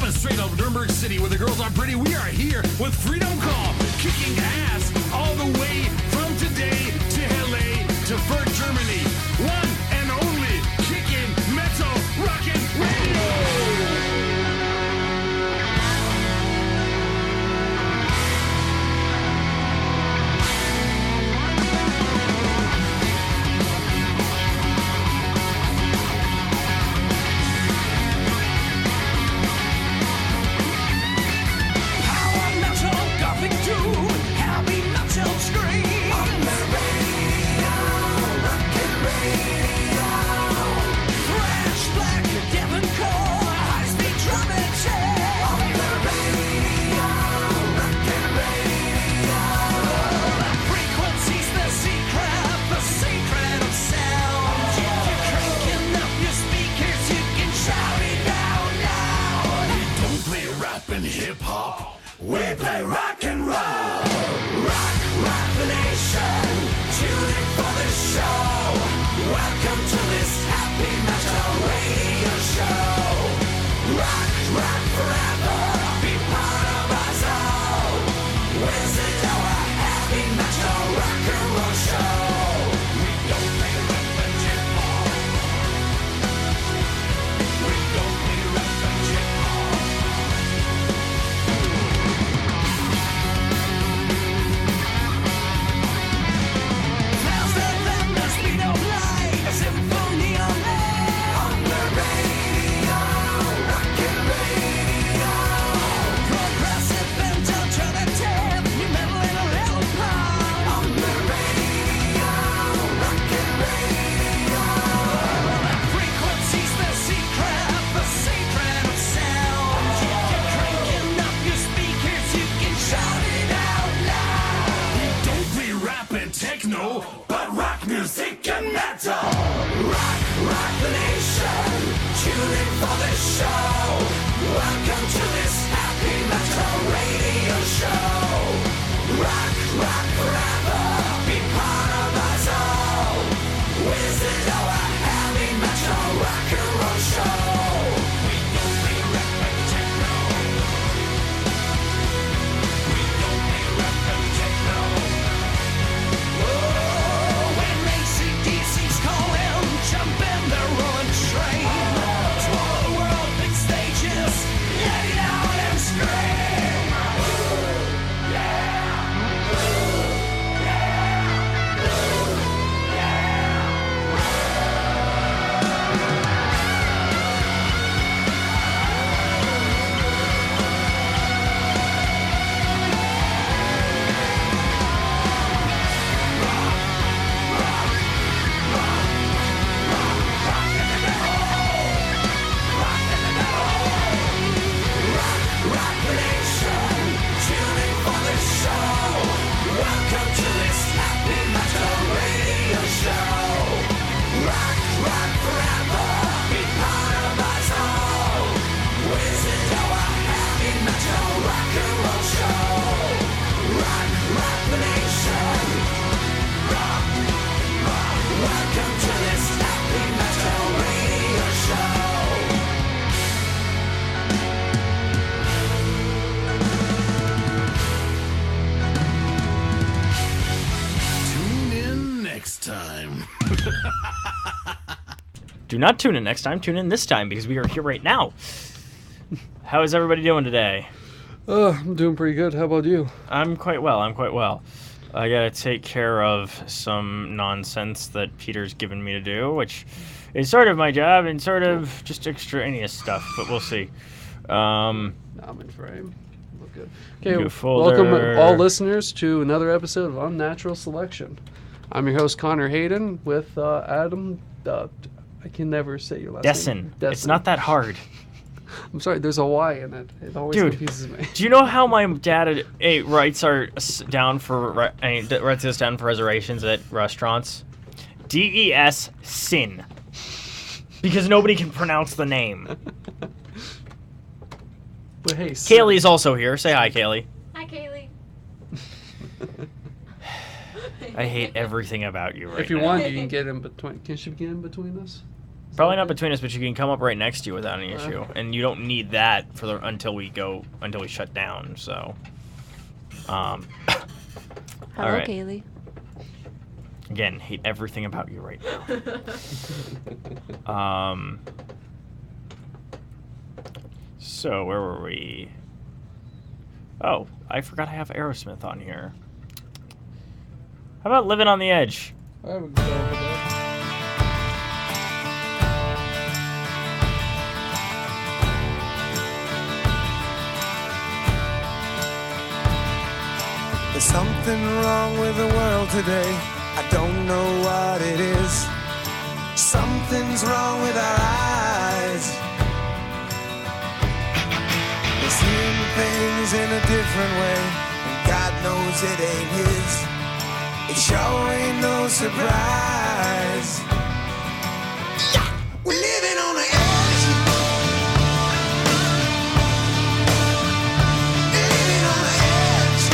Coming straight out of Nuremberg City where the girls are pretty, we are here with Freedom Call, kicking ass all the way from today to LA to Furt, Germany. One and only kicking metal rockin' radio. Hip-hop, we play rock and roll. Rock the nation, tune in for the show. Welcome to this happy metal radio show. Rock forever, be part of us all. Visit our happy metal rock and roll show. We don't play rock and hip-hop. We don't play rock and hip-hop. Techno, but rock music and metal. Rock the nation. Tune in for the show. Welcome to this happy metal radio show. Rock forever. Be part of us all. Visit our happy metal rock and roll show. We don't play rap and techno. We don't play rap and techno. Jump in the rolling train. Twirl the world, big stages. Let it out and scream. Do not tune in next time. Tune in this time because we are here right now. How is everybody doing today? I'm doing pretty good. How about you? I'm quite well. I gotta take care of some nonsense that Peter's given me to do, which is sort of my job and sort of just extraneous stuff, but we'll see. I'm in frame. Look good. Okay, folder. Welcome all listeners to another episode of Unnatural Selection. I'm your host, Connor Hayden, with Adam. I can never say your last name. Dessin. It's not that hard. I'm sorry, there's a Y in it. It always confuses me. Do you know how my dad writes us down for reservations at restaurants? DES Sin. Because nobody can pronounce the name. But hey, Kaylee's also here. Say hi, Kaylee. Hi, Kaylee. I hate everything about you right now. If you want, you can get in between. Can she get in between us? Probably not between us, but you can come up right next to you without any Uh-huh. issue, and you don't need that for until we shut down. So, Hello, all right. Kaylee. Again, hate everything about you right now. So where were we? Oh, I forgot I have Aerosmith on here. How about Living on the Edge? I would go with that. There's something wrong with the world today. I don't know what it is. Something's wrong with our eyes. We're seeing things in a different way, and God knows it ain't His. It sure ain't no surprise. We're living on the edge. Living on the edge.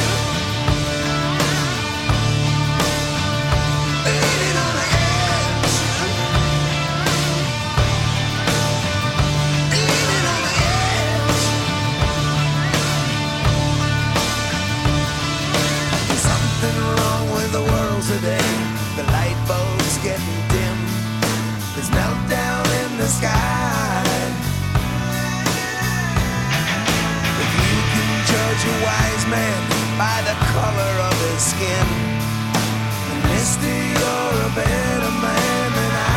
Living on the edge. Living on the edge. There's something wrong with the world today. The light bulb's getting dim. There's meltdown in the sky. If you can judge a wise man by the color of his skin, then mister, you're a better man than I.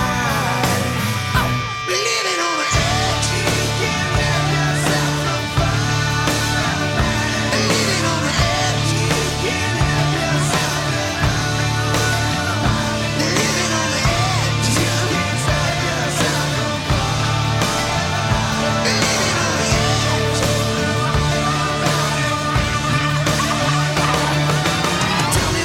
Living on the edge, you can't let yourself from fire. Living on the edge, you can't help yourself. Living on the edge, you can't stop yourself from falling. Living on the edge. Tell me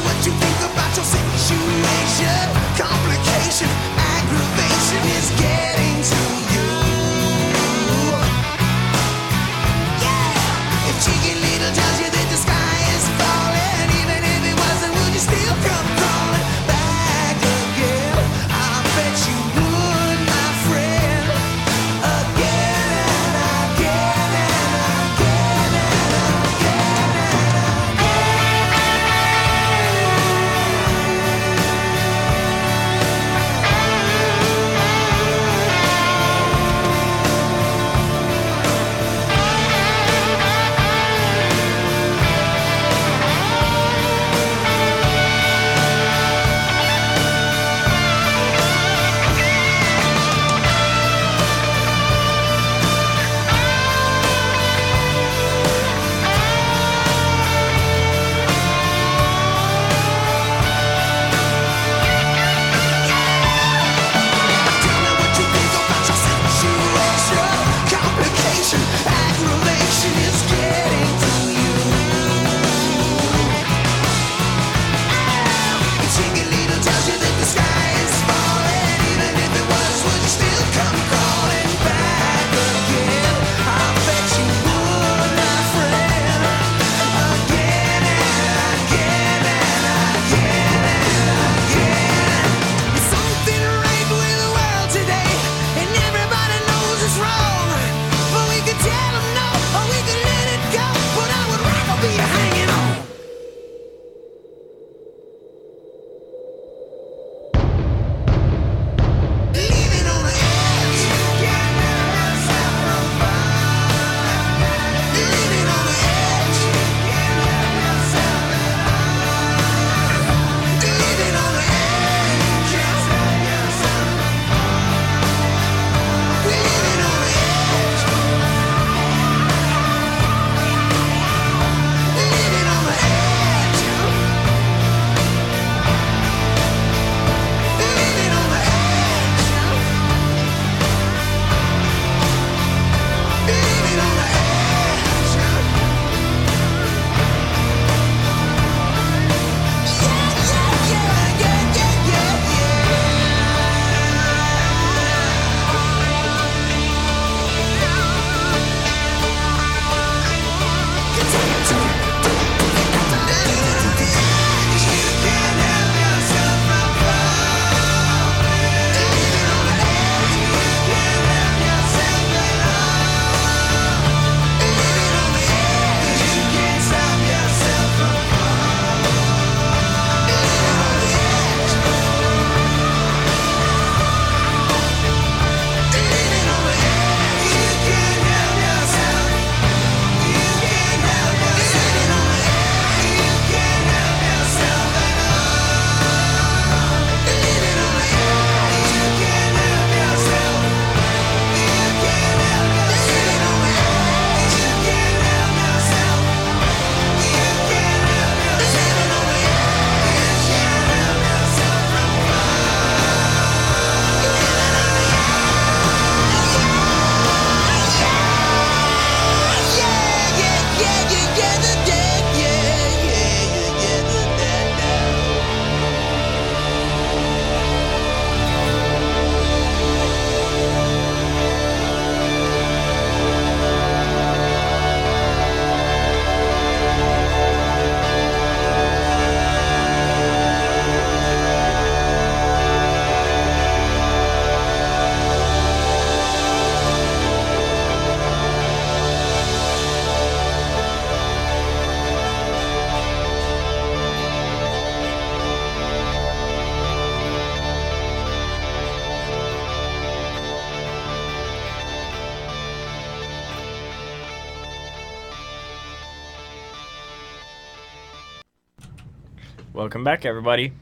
Welcome back, everybody.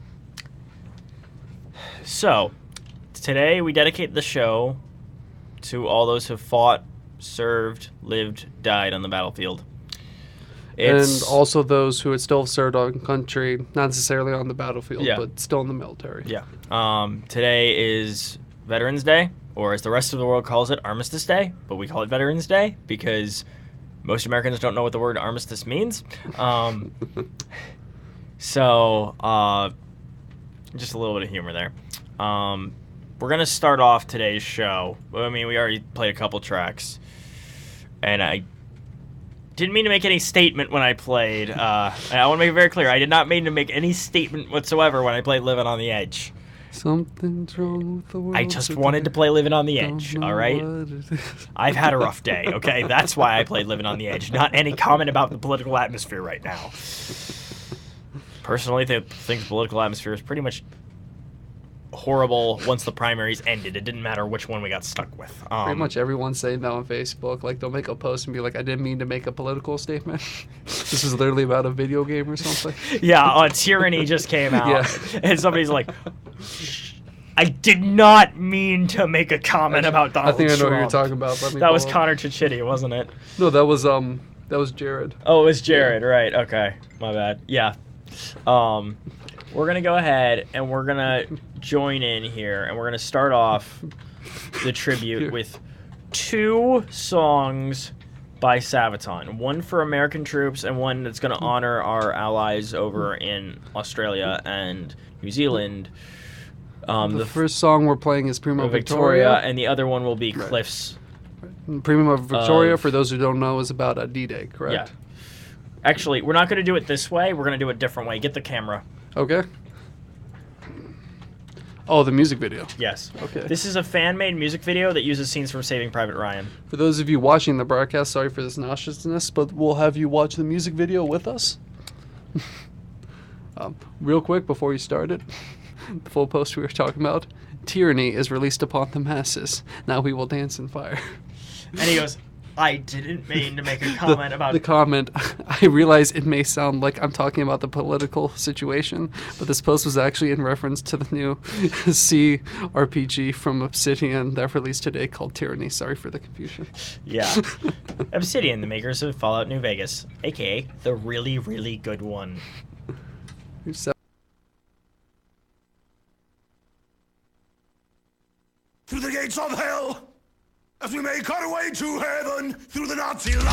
So, today we dedicate the show to all those who fought, served, lived, died on the battlefield. And also those who had still served on country, not necessarily on the battlefield, Yeah. but still in the military. Yeah. Today is Veterans Day, or as the rest of the world calls it, Armistice Day, but we call it Veterans Day because most Americans don't know what the word armistice means. So, just a little bit of humor there. We're going to start off today's show. I mean, we already played a couple tracks, and I didn't mean to make any statement when I played. I want to make it very clear. I did not mean to make any statement whatsoever when I played Living on the Edge. Something's wrong with the world. I just wanted to play Living on the Edge, all right? I've had a rough day, okay? That's why I played Living on the Edge, not any comment about the political atmosphere right now. Personally, I think the political atmosphere is pretty much horrible once the primaries ended. It didn't matter which one we got stuck with. Pretty much everyone's saying that on Facebook. Like, they'll make a post and be like, I didn't mean to make a political statement. This is literally about a video game or something. Yeah, Tyranny just came out. Yeah. And somebody's like, I did not mean to make a comment about Donald Trump. I think I know who you're talking about. That was Connor Chichiti, wasn't it? No, that was Jared. Oh, it was Jared, right. Okay. My bad. Yeah. We're going to go ahead and we're going to join in here, and we're going to start off the tribute with 2 songs by Sabaton. One for American troops and one that's going to honor our allies over in Australia and New Zealand. The first song we're playing is Primo Victoria, Victoria. and the other one will be Cliff's. Primo Victoria, for those who don't know, is about a D-Day, correct? Yeah. Actually, we're not going to do it this way. We're going to do it a different way. Get the camera. Okay. Oh, the music video. Yes. Okay. This is a fan-made music video that uses scenes from Saving Private Ryan. For those of you watching the broadcast, sorry for this nauseousness, but we'll have you watch the music video with us. Real quick, before you start it, the full post we were talking about, tyranny is released upon the masses. Now we will dance in fire. And he goes, I didn't mean to make a comment about... The comment, I realize it may sound like I'm talking about the political situation, but this post was actually in reference to the new C RPG from Obsidian that released today called Tyranny. Sorry for the confusion. Yeah. Obsidian, the makers of Fallout New Vegas, a.k.a. the really, really good one. Through the gates of hell, as we make our way to heaven, through the Nazi lines.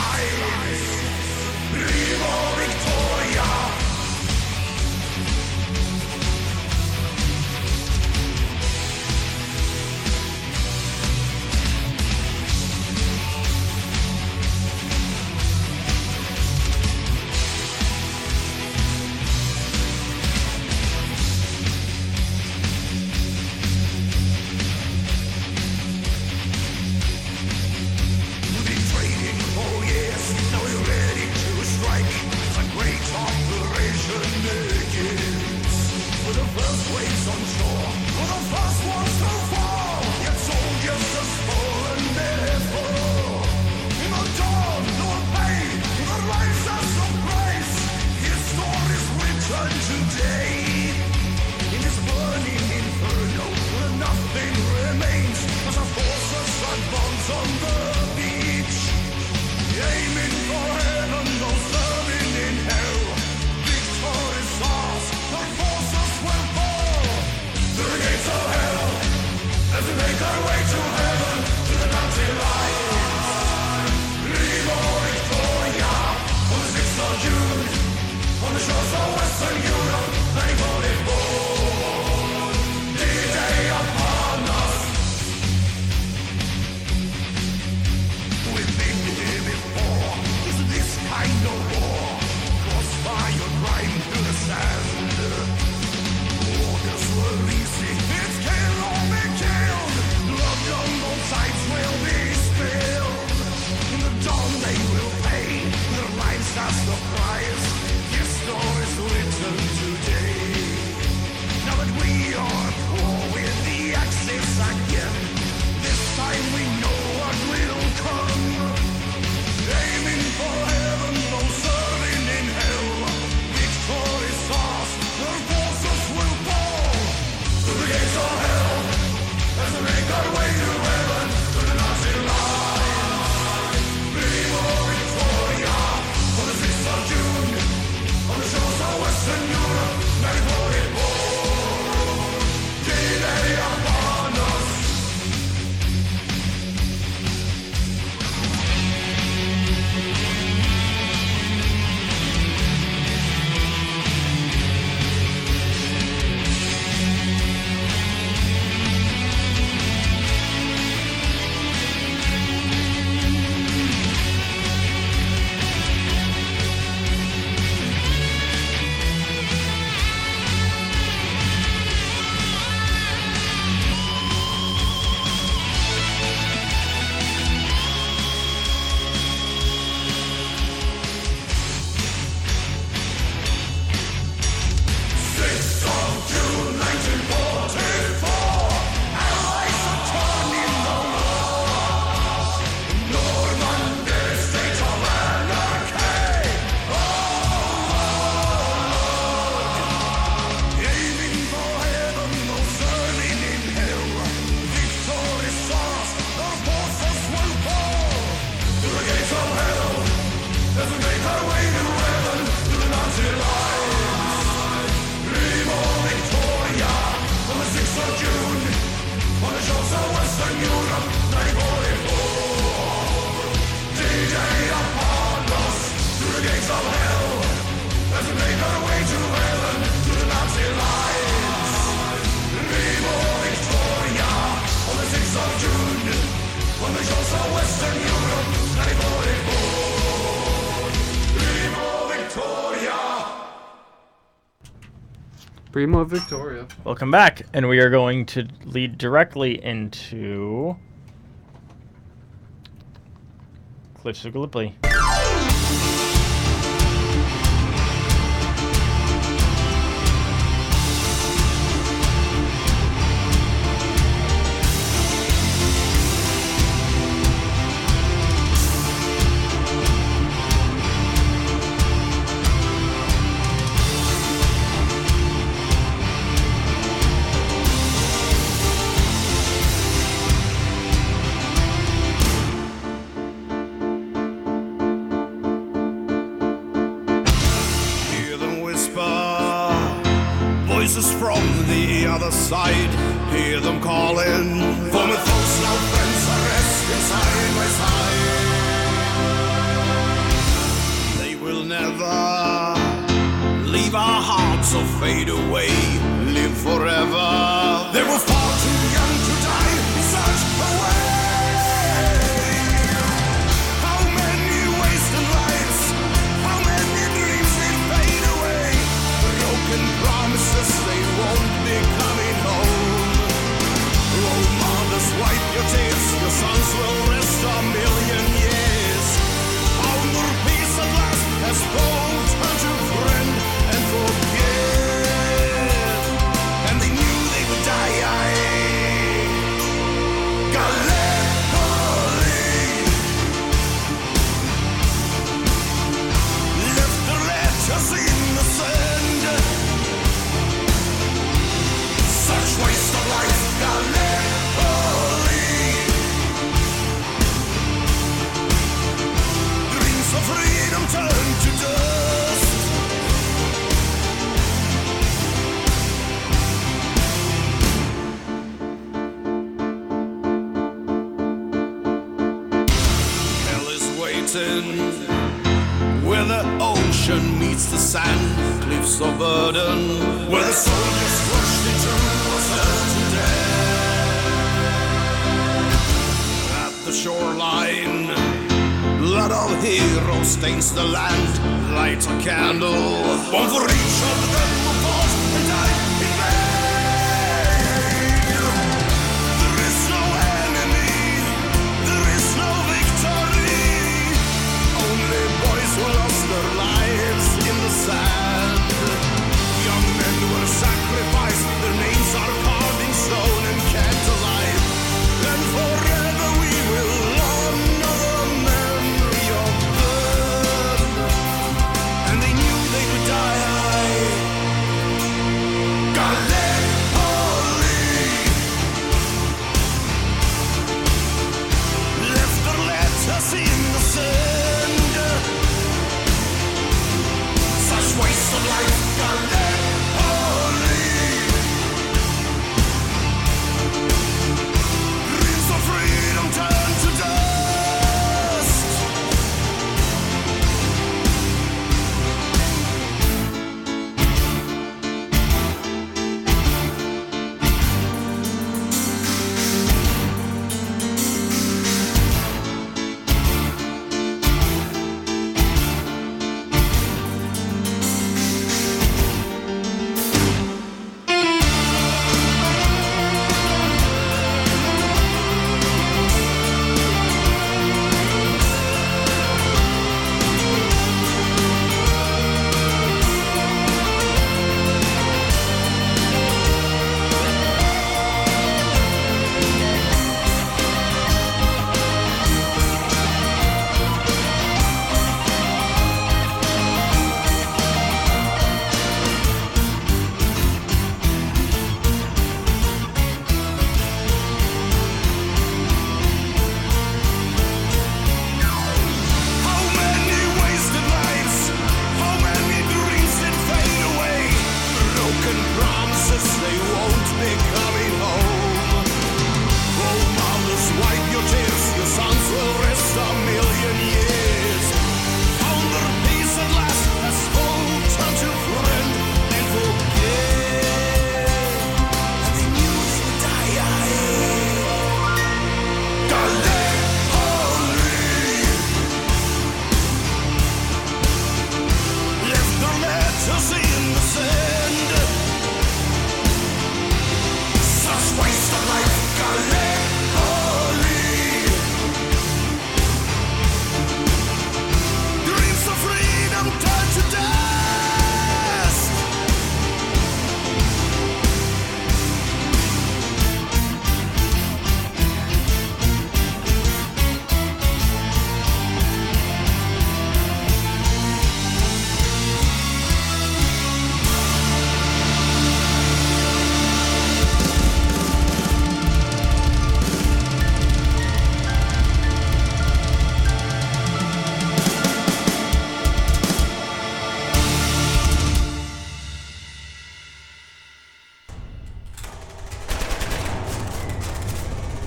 Viva Victoria! We've been trading for years, now we're ready to strike. It's a great Primo Victoria. Welcome back, and we are going to lead directly into Cliffs of Gallipoli. Hear them whisper, voices from the other side. Hear them calling, for my folks now friends are resting side by side. They will never leave our hearts or fade away, live forever. They were far too young to die in such a way. How many wasted lives, how many dreams will fade away, broken promises they won't be coming home. Oh mothers, wipe your tears, your sons will rest a million years. Found their peace at last, as both unto friend and forget, and they knew they would die. Gallipoli left their letters in the sand. Such waste of life, Gallipoli. Dreams of freedom turn to dust. Hell is waiting where the ocean meets the sand, cliffs of burden, where the soldiers rushed into a certain death. At the shoreline, blood of heroes stains the land. Light a candle, one for each of them who fought and died in vain. There is no enemy, there is no victory, only boys who lost their lives in the sand. Young men were sacrificed, their names are carved in stone and kept alive, and forever we will honor the memory of them. And they knew they would die. Gallipoli left their letters in the sand. Such waste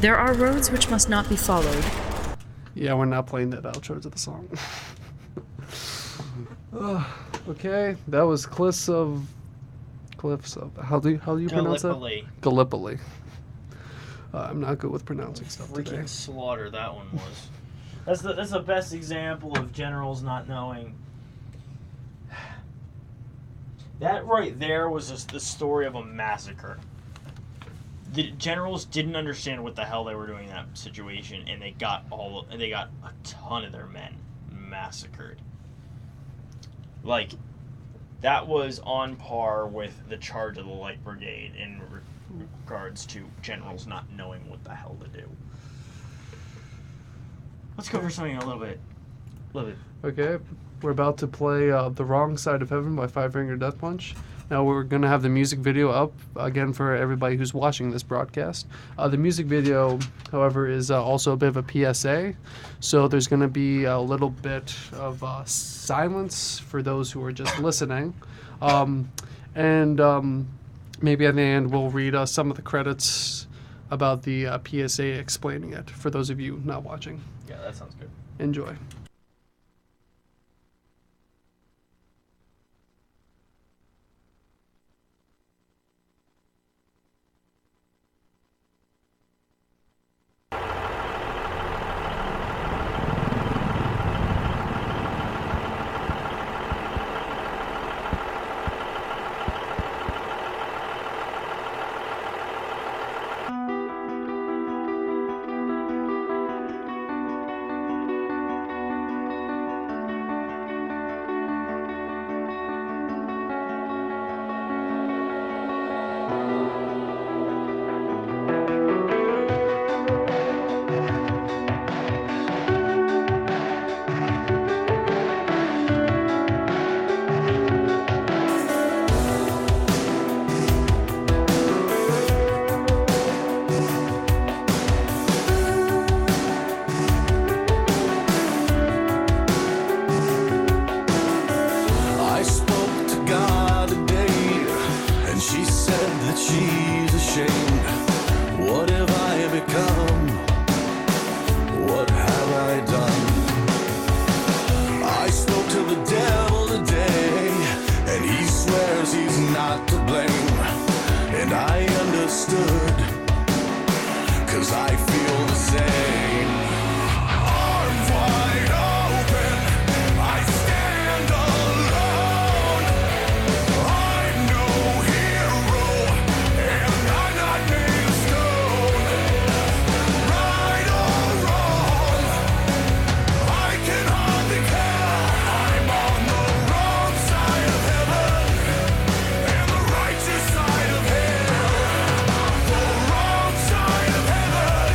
There are roads which must not be followed. Yeah, we're not playing that outro to the song. Okay, that was Cliffs of how do you pronounce that? Gallipoli. Gallipoli. I'm not good with pronouncing stuff today. Freaking slaughter that one was. That's the best example of generals not knowing. That right there was just the story of a massacre. The generals didn't understand what the hell they were doing in that situation, and they got a ton of their men massacred. Like, that was on par with the charge of the Light Brigade in regards to generals not knowing what the hell to do. Let's go for something a little bit. Okay, we're about to play The Wrong Side of Heaven by Five Finger Death Punch. Now we're going to have the music video up, again, for everybody who's watching this broadcast. The music video, however, is also a bit of a PSA. So there's going to be a little bit of silence for those who are just listening. Maybe at the end we'll read some of the credits about the PSA explaining it, for those of you not watching. Yeah, that sounds good. Enjoy. I spoke to God today, and she said that she's ashamed. What have I become? What have I done? I spoke to the devil today, and he swears he's not to blame. And I understood, 'cause I feel the same. Arms wide open, I stand alone. I'm no hero, and I'm not made of stone. Right or wrong, I can hardly care. I'm on the wrong side of heaven, and the righteous side of hell. The wrong side of heaven,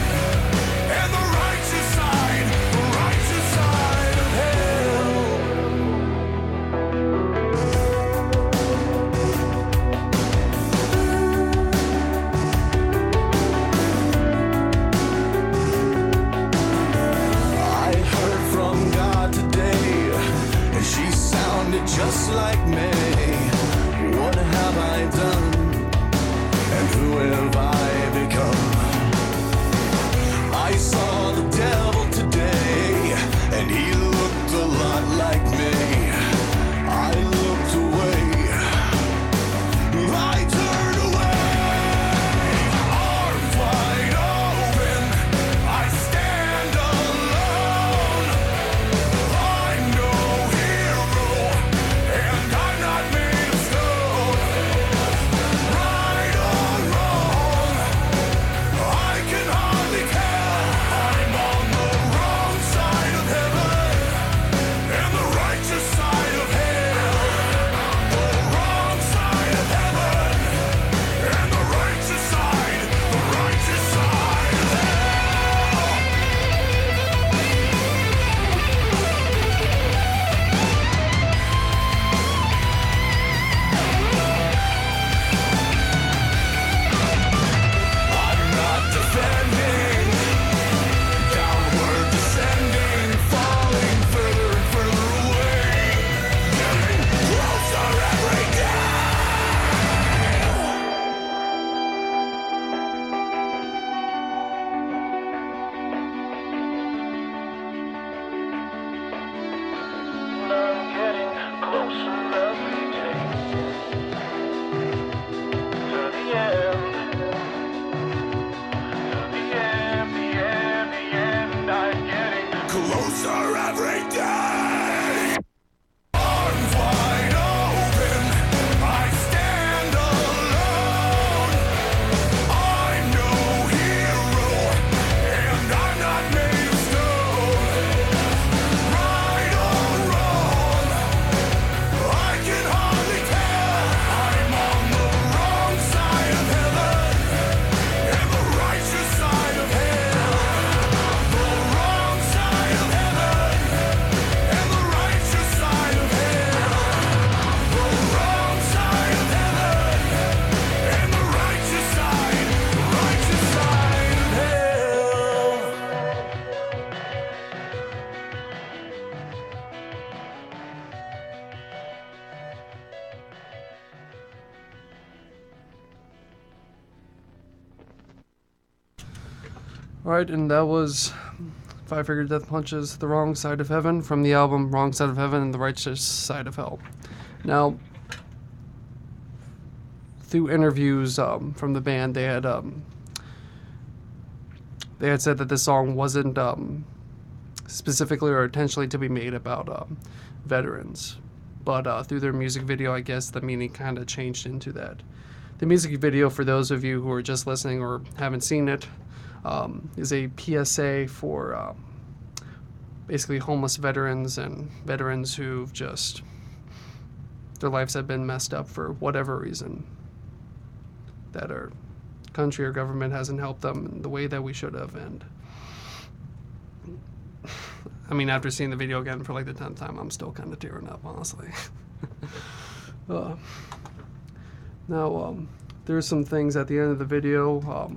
Alright, and that was Five Finger Death Punch's The Wrong Side of Heaven from the album Wrong Side of Heaven and The Righteous Side of Hell. Now, through interviews from the band, they had said that this song wasn't specifically or intentionally to be made about veterans. But through their music video, I guess the meaning kind of changed into that. The music video, for those of you who are just listening or haven't seen it, is a PSA for basically homeless veterans and veterans who've just, their lives have been messed up for whatever reason, that our country or government hasn't helped them in the way that we should have. And I mean, after seeing the video again for like the 10th time, I'm still kind of tearing up, honestly. Now, there's some things at the end of the video,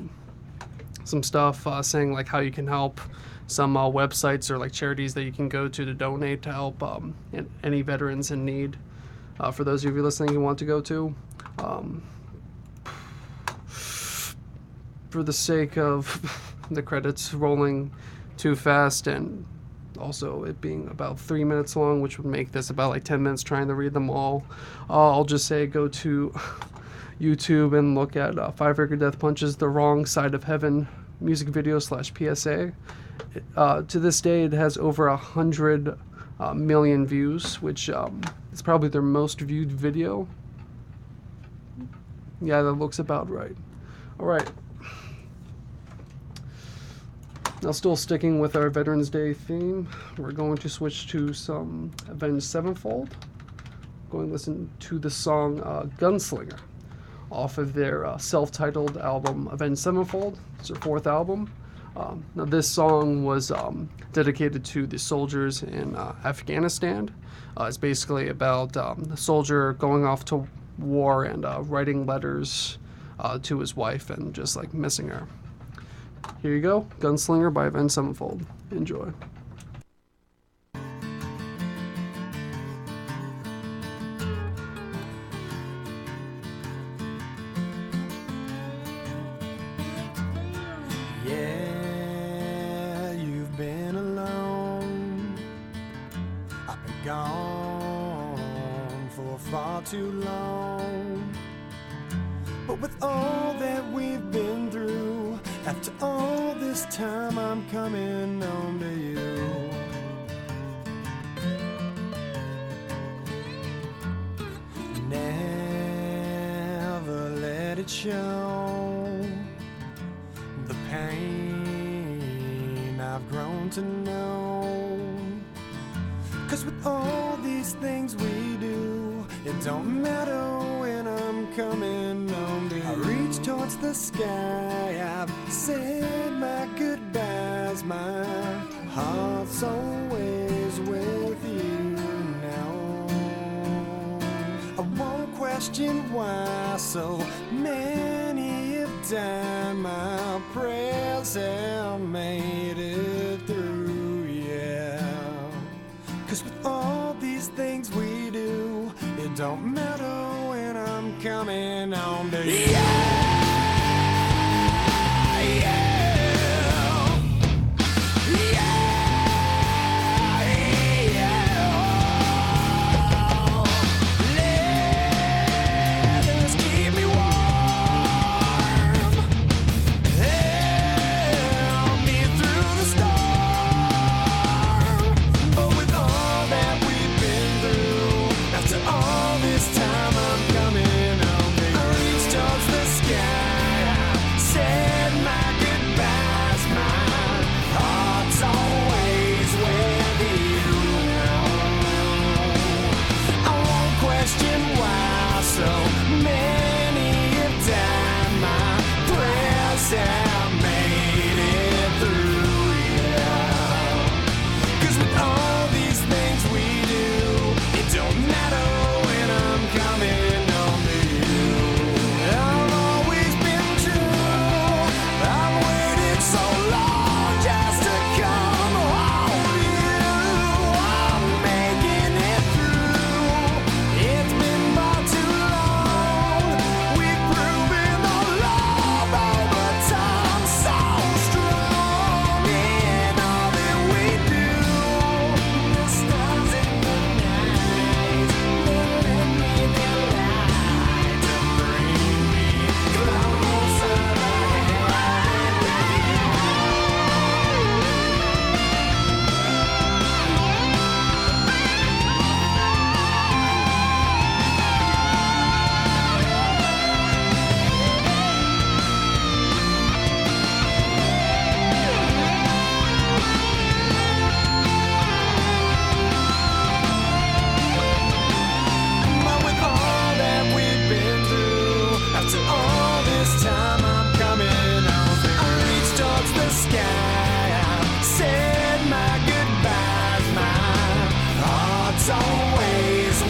some stuff saying like how you can help, some websites or like charities that you can go to donate to help any veterans in need. For those of you listening who want to go to, for the sake of the credits rolling too fast and also it being about 3 minutes long, which would make this about like 10 minutes trying to read them all, I'll just say go to YouTube and look at Five Finger Death Punch's The Wrong Side of Heaven music video / PSA. To this day, it has over 100 million views, which is probably their most viewed video. Yeah, that looks about right. All right. Now, still sticking with our Veterans Day theme, we're going to switch to some Avenged Sevenfold. Going to listen to the song Gunslinger off of their self-titled album Avenged Sevenfold. It's their 4th album. Now, this song was dedicated to the soldiers in Afghanistan. It's basically about the soldier going off to war and writing letters to his wife and just like missing her. Here you go, Gunslinger by Avenged Sevenfold. Enjoy. Yeah, you've been alone. I've been gone for far too long. But with all that we've been through, after all this time, I'm coming home to you. Never let it show the pain I've grown to know. 'Cause with all these things we do, it don't matter when I'm coming home to you. I reach towards the sky, I've said my goodbyes, my heart's always with you now. I won't question why so many have died, my prayers have made it through, yeah. 'Cause with all these things we do, it don't matter when I'm coming home to you. Time I'm coming home, I reach towards the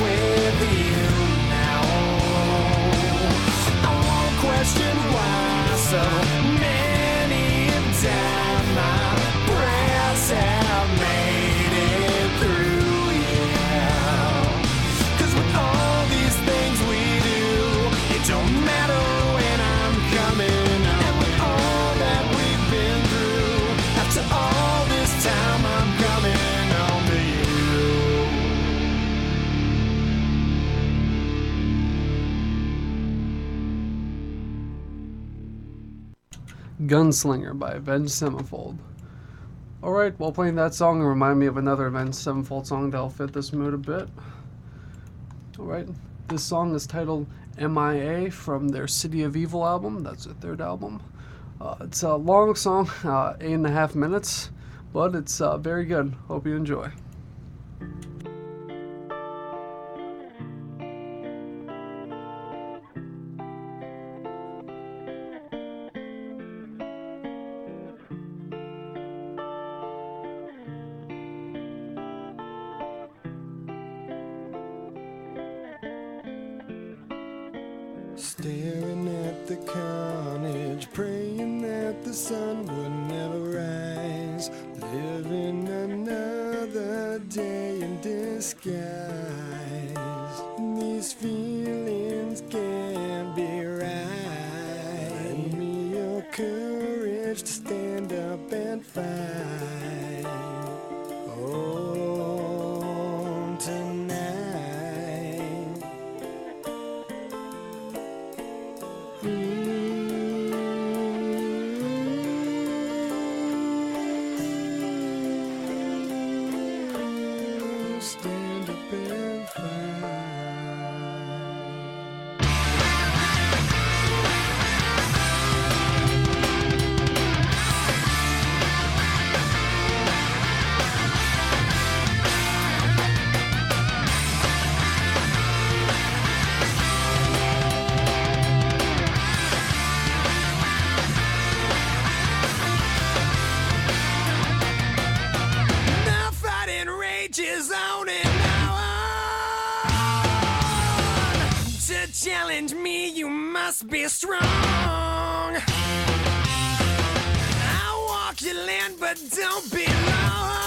with you now. I won't question why so many have died. My prayers have made it through, yeah. 'Cause with all these things we do, it don't matter when I'm coming home. And with all that we've been through, after all this time I'm coming home to you. Gunslinger by Avenged Sevenfold. Alright, while playing that song, remind me of another Avenged Sevenfold song that'll fit this mood a bit. Alright, this song is titled MIA from their City of Evil album. That's their third album. It's a long song, 8.5 minutes, but it's very good. Hope you enjoy. Staring at the carnage, praying that the sun would never rise. Living another day in disguise. These feelings can't be right. Lend me your courage to stand up and fight. Oh, tonight. Stand up and fight. The fighting rages on and on. To challenge me, you must be strong. I walk your land, but don't be long.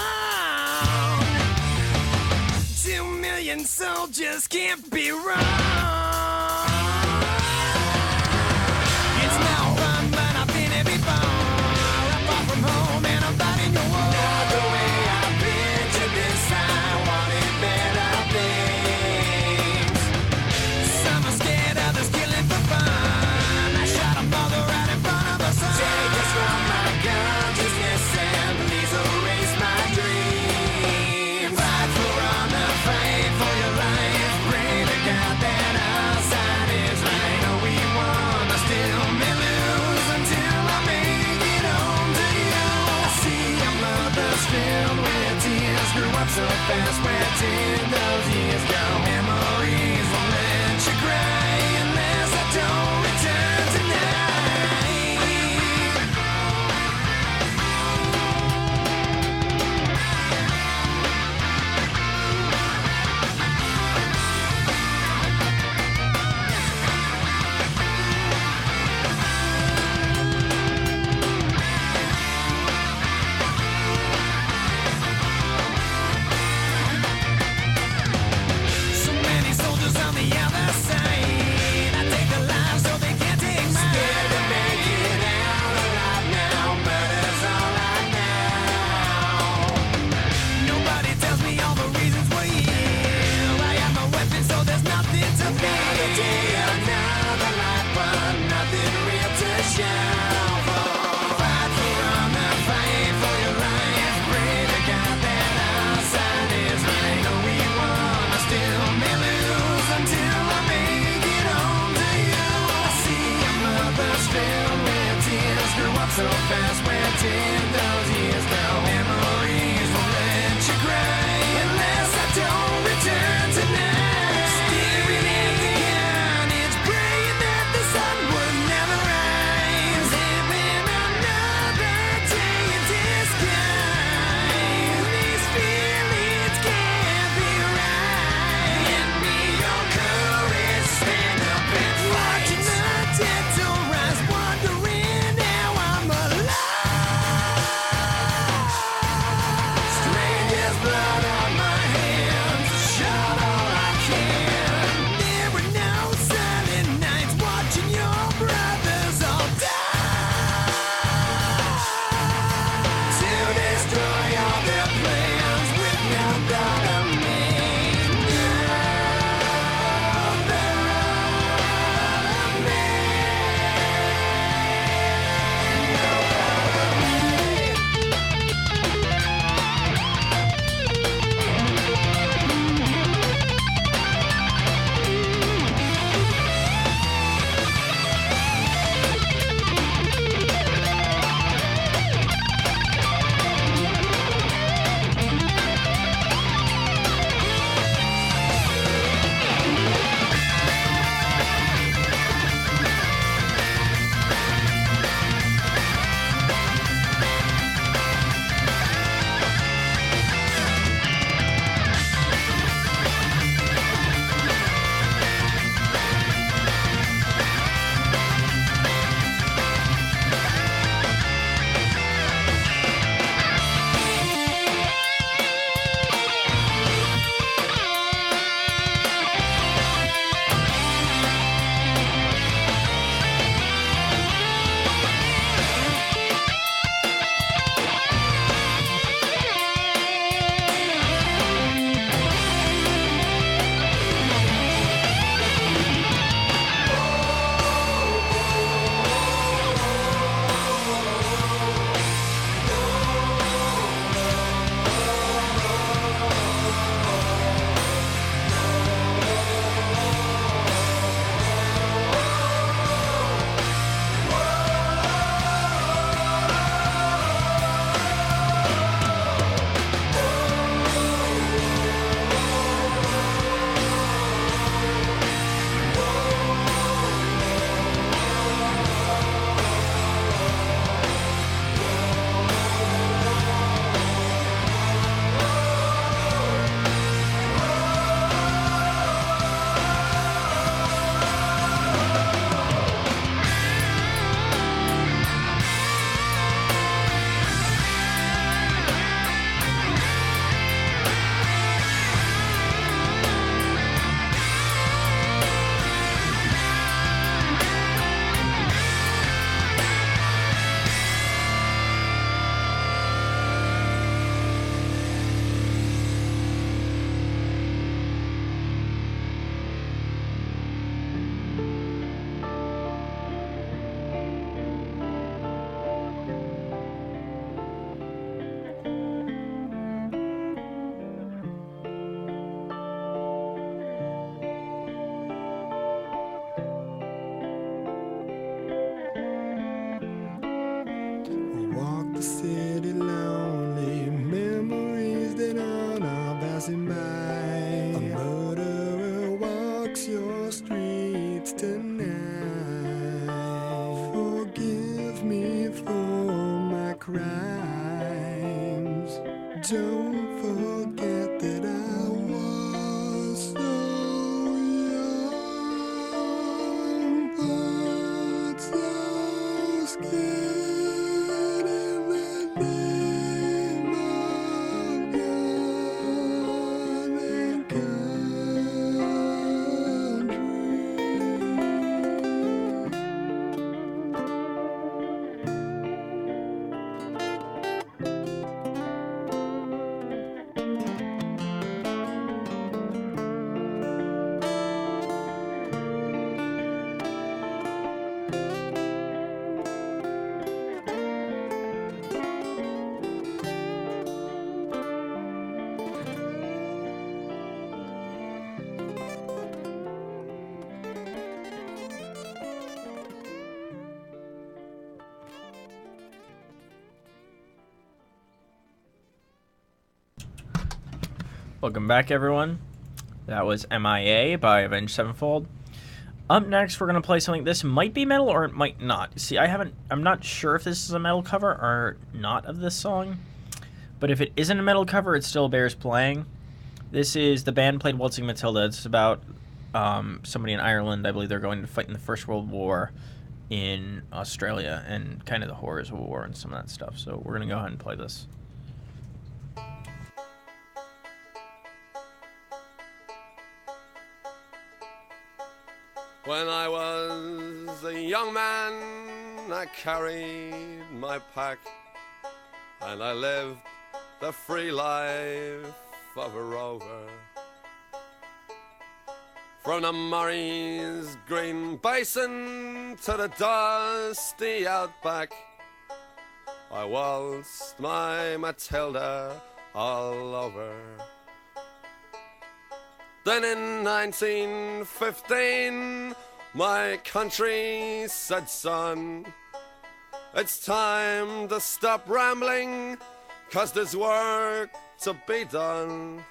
2 million soldiers can't be wrong. It's no fun, but I've been here before. I'm far from home and I'm fighting your war. Not the way I've been to this, I wanted better things. Some are scared, others killing for fun. I shot a mother right in front of her son. Take us from my consciousness and please erase my dreams. Fight for honor, fight for your life. Pray to God that I Welcome back, everyone. That was MIA by Avenged Sevenfold. Up next, we're gonna play something. This might be metal or it might not. See, I'm not sure if this is a metal cover or not of this song. But if it isn't a metal cover, it still bears playing. This is the band played Waltzing Matilda. It's about somebody in Ireland. I believe they're going to fight in the First World War in Australia and kind of the horrors of war and some of that stuff. So we're gonna go ahead and play this. When I was a young man, I carried my pack, and I lived the free life of a rover. From the Murray's green basin to the dusty outback, I waltzed my Matilda all over. Then in 1915, my country said, son, it's time to stop rambling, 'cause there's work to be done.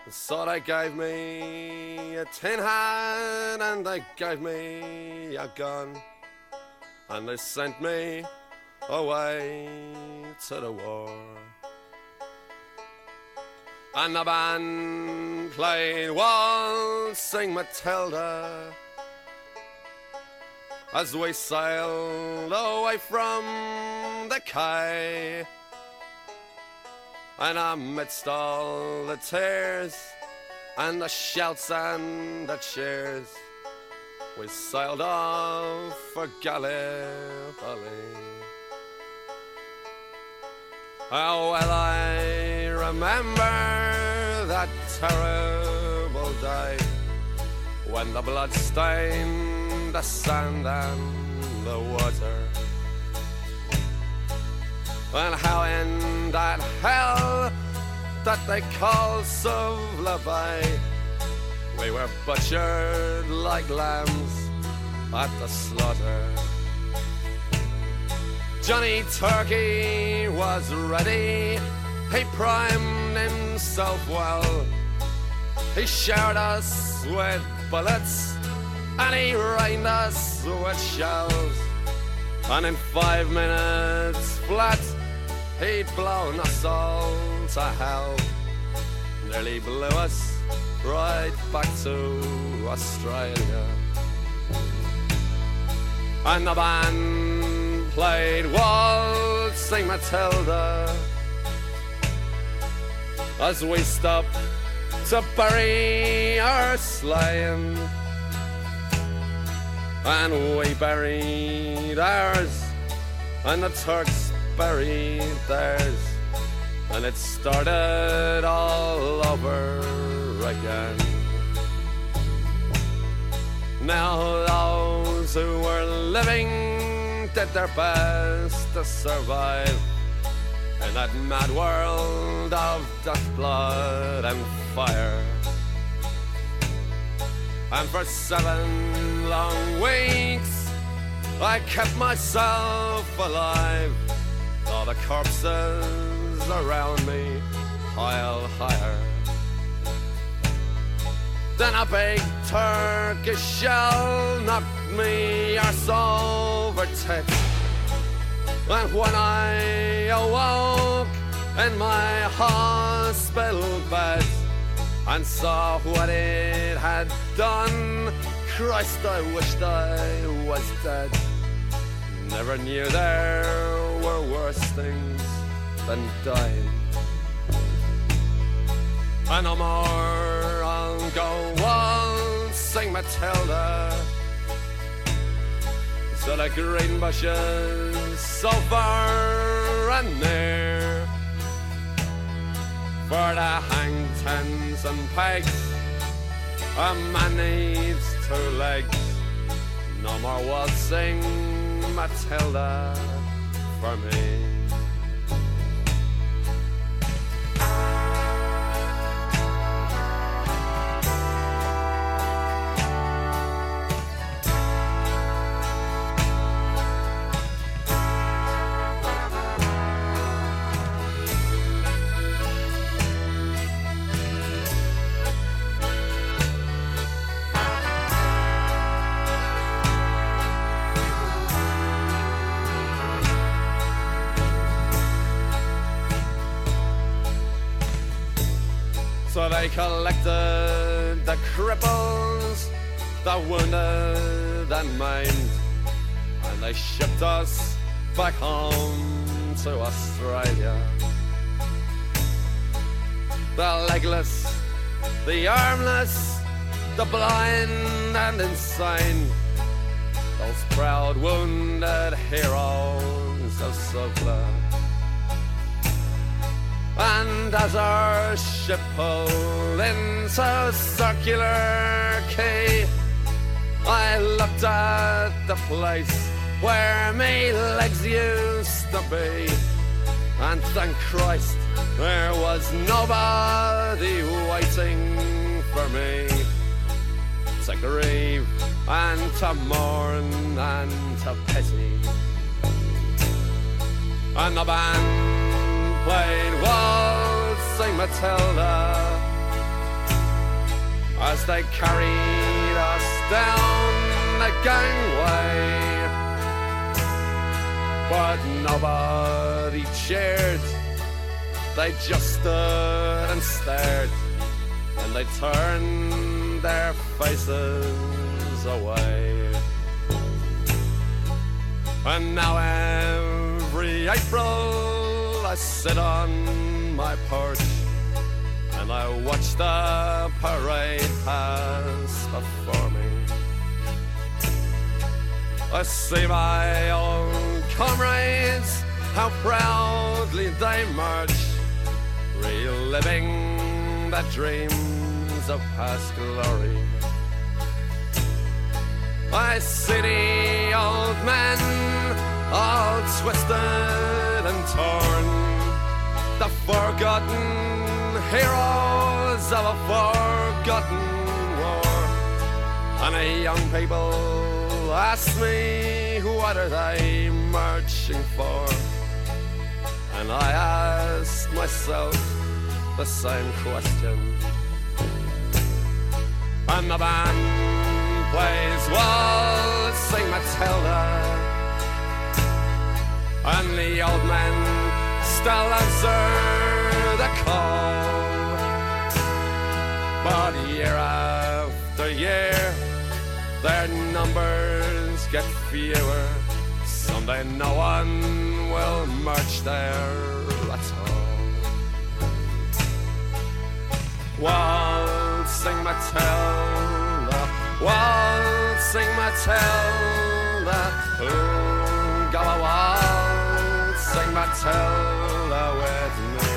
So they gave me a tin hat and they gave me a gun, and they sent me away to the war. And the band played Waltzing Matilda as we sailed away from the quay. And amidst all the tears and the shouts and the cheers, we sailed off for Gallipoli. Oh, well, I remember that terrible day when the blood stained the sand and the water, and how in that hell that they call Suvla Bay, we were butchered like lambs at the slaughter. Johnny Turkey was ready, he primed himself well, he showered us with bullets and he rained us with shells, and in 5 minutes flat he'd blown us all to hell, nearly blew us right back to Australia. And the band played Waltzing Matilda as we stopped to bury our slain, and we buried ours and the Turks buried theirs, and it started all over again. Now those who were living did their best to survive in that mad world of death, blood and fire. And for 7 long weeks I kept myself alive, all the corpses around me piled higher. Then a big Turkish shell knocked me arse over tits, and when I awoke in my hospital bed and saw what it had done, Christ, I wished I was dead. Never knew there were worse things than dying. And no more I'll go waltzing Matilda to the green bushes so far and near, for the hang tens and pegs a man needs 2 legs. No more waltzing Matilda for me. They collected the cripples, the wounded and maimed, and they shipped us back home to Australia. The legless, the armless, the blind and insane, those proud wounded heroes of Suvla. And as our ship pulled into Circular Quay, I looked at the place where me legs used to be, and thank Christ there was nobody waiting for me to grieve and to mourn and to pity. And the band played Waltzing Matilda as they carried us down the gangway, but nobody cheered. They just stood and stared, and they turned their faces away. And now every April I sit on my porch and I watch the parade pass before me. I see my old comrades, how proudly they march, reliving the dreams of past glory. I see the old men, all twisted and torn, the forgotten heroes of a forgotten war. And the young people ask me, what are they marching for? And I ask myself the same question. And the band plays Waltzing Matilda, and the old men still answer the call. But year after year, their numbers get fewer. Someday no one will march there at all. Waltzing Matilda, Waltzing Matilda, ooh, go a waltzing Matilda with me.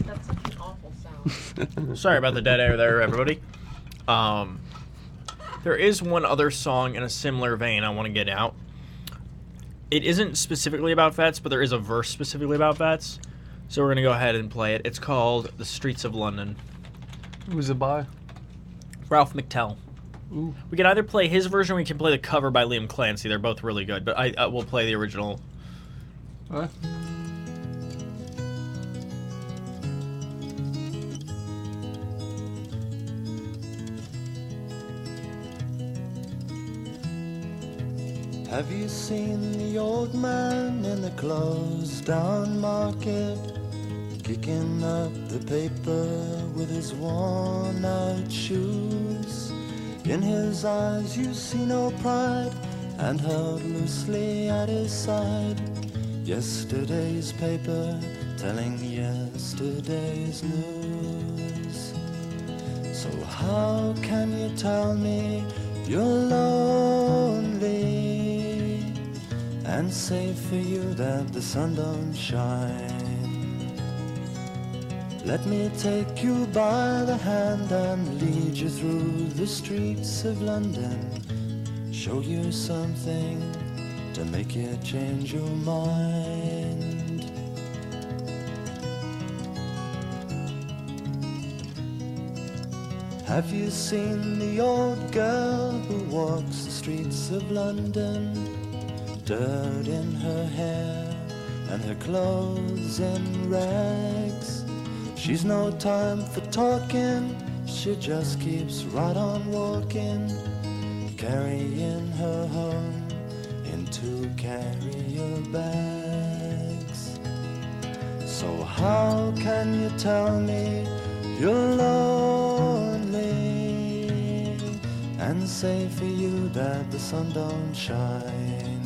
That's such an awful sound. Sorry about the dead air there, everybody. There is one other song in a similar vein I want to get out. It isn't specifically about vets, but there is a verse specifically about vets. So we're going to go ahead and play it. It's called The Streets of London. Who's it by? Ralph McTell. Ooh. We can either play his version or we can play the cover by Liam Clancy. They're both really good, but I will play the original. What? Have you seen the old man in the closed down market, kicking up the paper with his worn out shoes? In his eyes you see no pride, and held loosely at his side, yesterday's paper telling yesterday's news. So how can you tell me you're lonely and say for you that the sun don't shine? Let me take you by the hand and lead you through the streets of London, show you something to make you change your mind. Have you seen the old girl who walks the streets of London? Dirt in her hair and her clothes in rags. She's no time for talking, she just keeps right on walking, carrying her home in 2 carrier bags. So how can you tell me you're lonely and say for you that the sun don't shine?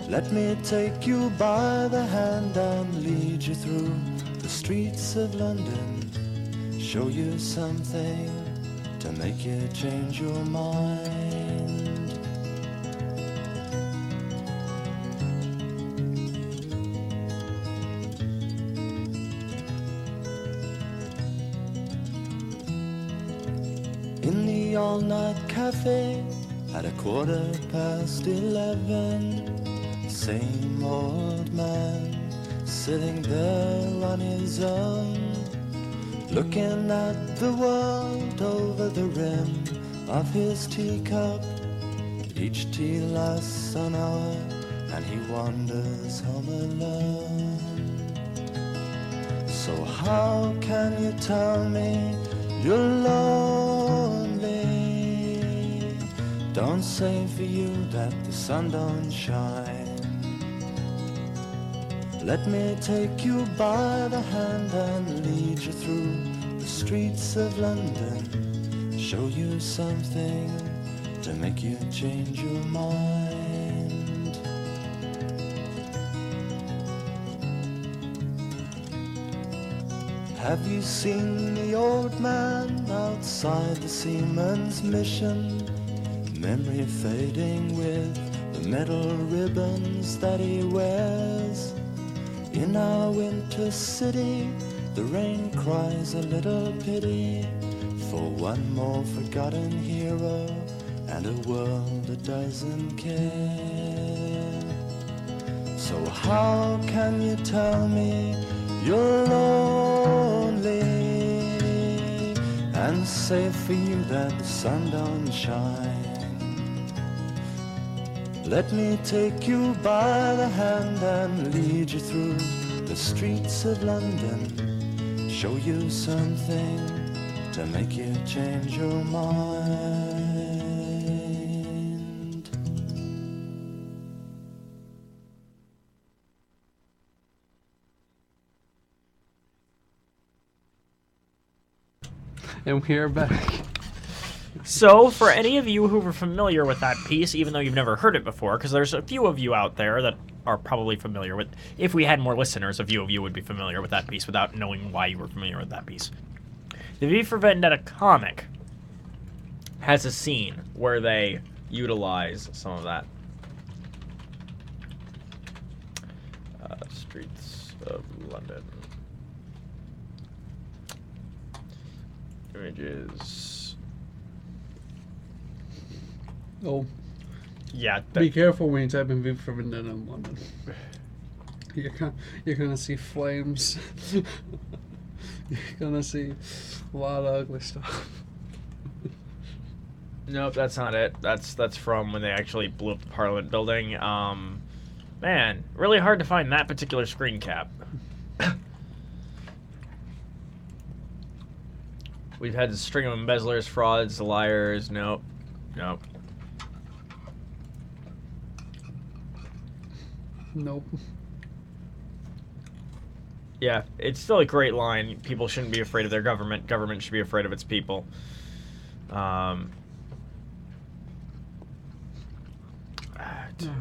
Let me take you by the hand and lead you through the streets of London, show you something to make you change your mind. In the all-night cafe at 11:15, same old man sitting there on his own, looking at the world over the rim of his teacup. Each tea lasts an hour and he wanders home alone. So how can you tell me you're lonely? Don't say for you that the sun don't shine. Let me take you by the hand and lead you through the streets of London, show you something to make you change your mind. Have you seen the old man outside the seaman's mission? Memory fading with the metal ribbons that he wears. In our winter city, the rain cries a little pity for one more forgotten hero and a world that doesn't care. So how can you tell me you're lonely and say for you that the sun don't shine? Let me take you by the hand and lead you through the streets of London, show you something to make you change your mind. And we are back. So, for any of you who were familiar with that piece, even though you've never heard it before, because there's a few of you out there that are probably familiar with, if we had more listeners, a few of you would be familiar with that piece without knowing why you were familiar with that piece. The V for Vendetta comic has a scene where they utilize some of that. Streets of London. Images. Oh, Yeah. be careful when you type in V for Vendetta in London. You're gonna see flames. You're gonna see a lot of ugly stuff. Nope, that's not it. That's from when they actually blew up the Parliament building. Man, really hard to find that particular screen cap. We've had a string of embezzlers, frauds, liars. Nope. Nope. Yeah, it's still a great line. People shouldn't be afraid of their government. Government should be afraid of its people.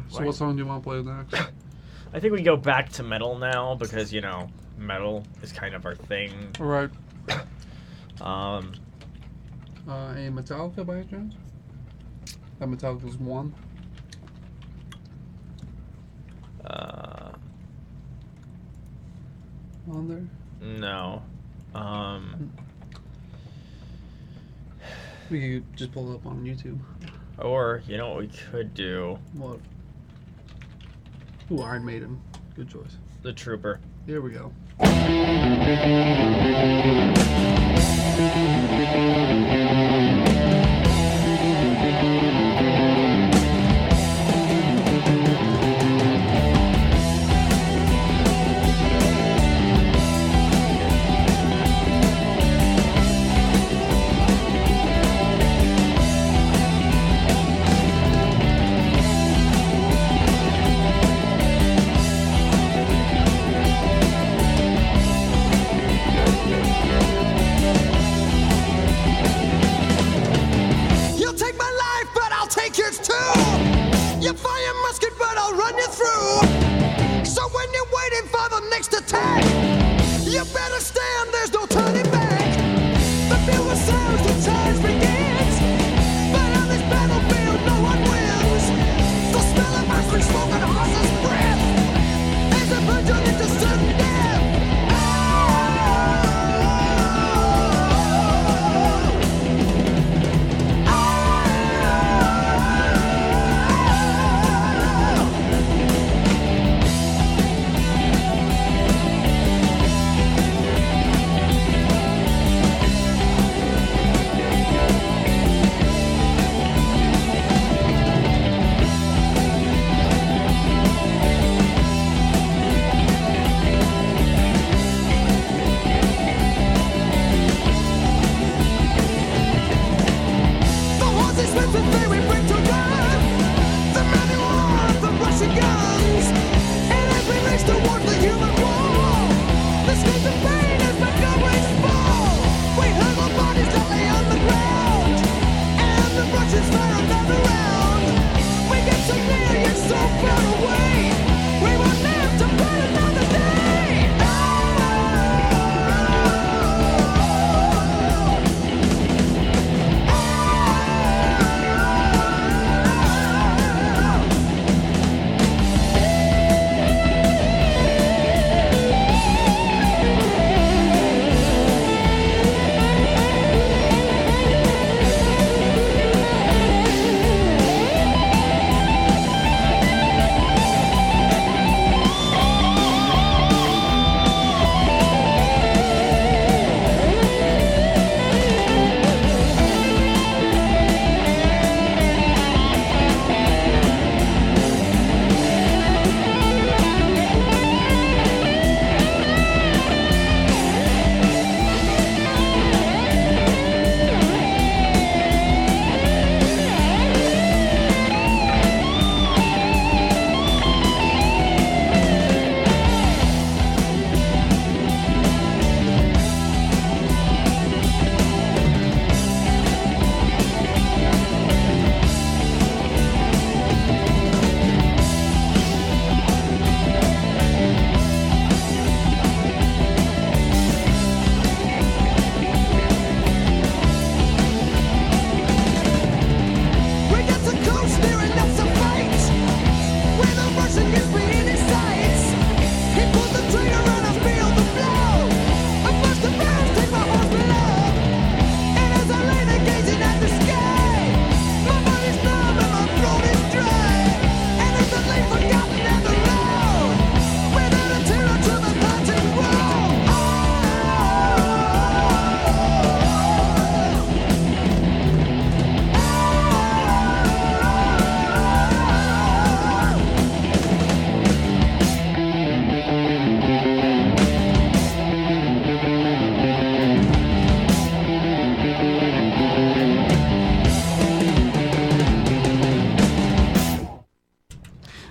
So what song do you want to play next? I think we go back to metal now because, you know, metal is kind of our thing. All right. A Metallica by any chance? Metallica's one. On there? No. We could just pull it up on YouTube. Or, you know what we could do? What? Ooh, Iron Maiden. Good choice. The Trooper. Here we go. understand there's no turning back. The bugle sounds, the charge begins. But on this battlefield, no one wins. The smell of ice cream smoke and horse's breath is a virgin into sudden death.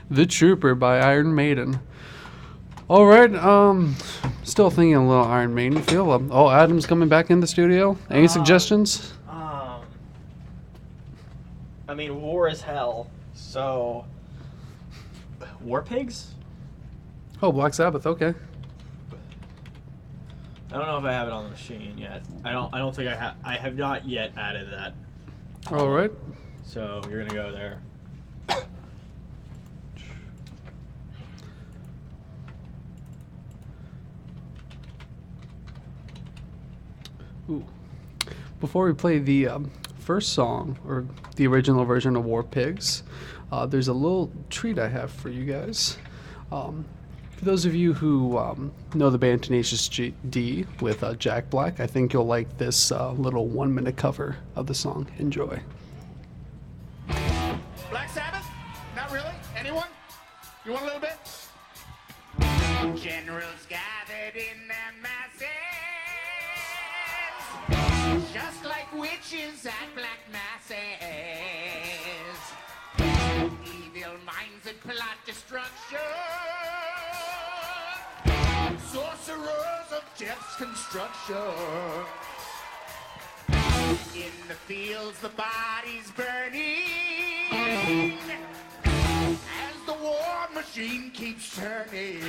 The Trooper by Iron Maiden. All right, still thinking a little Iron Maiden feel. Oh, Adam's coming back in the studio. Any suggestions? I mean, war is hell, so... War Pigs? Oh, Black Sabbath. Okay. I don't know if I have it on the machine yet. I don't think I have not yet added that. All right. So you're gonna go there. Ooh. Before we play the first song, or the original version of War Pigs, there's a little treat I have for you guys. For those of you who know the band Tenacious D with Jack Black, I think you'll like this little 1-minute cover of the song. Enjoy. Black Sabbath? Not really? Anyone? You want a little bit? Generals gathered in their masses, just like witches at black masses. Evil minds that plot destruction, sorcerers of death's construction. In the fields, the bodies burning, as the war machine keeps turning.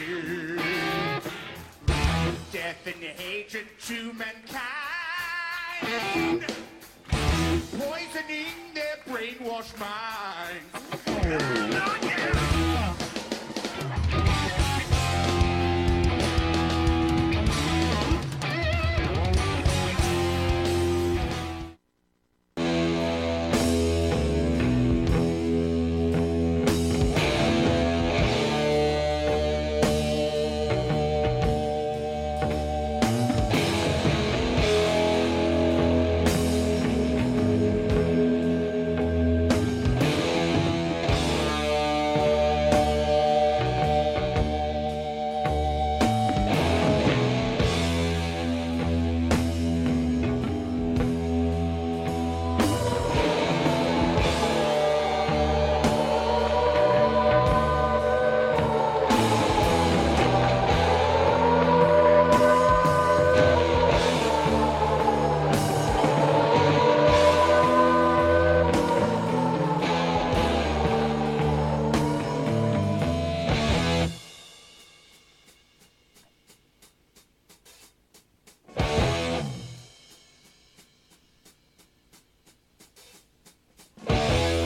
Death death and hatred to mankind, poisoning their brainwashed minds.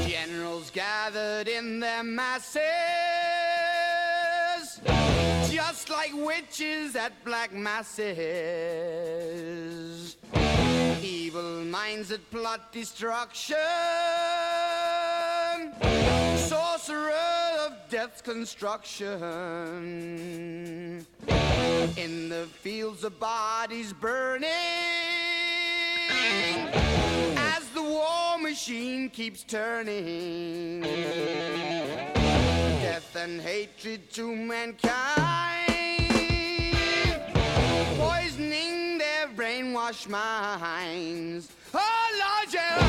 Generals gathered in their masses, just like witches at black masses. Evil minds that plot destruction, sorcerer of death's construction. In the fields of bodies burning, as the war machine keeps turning. Death and hatred to mankind, poisoning their brainwashed minds. Oh Lord, yeah.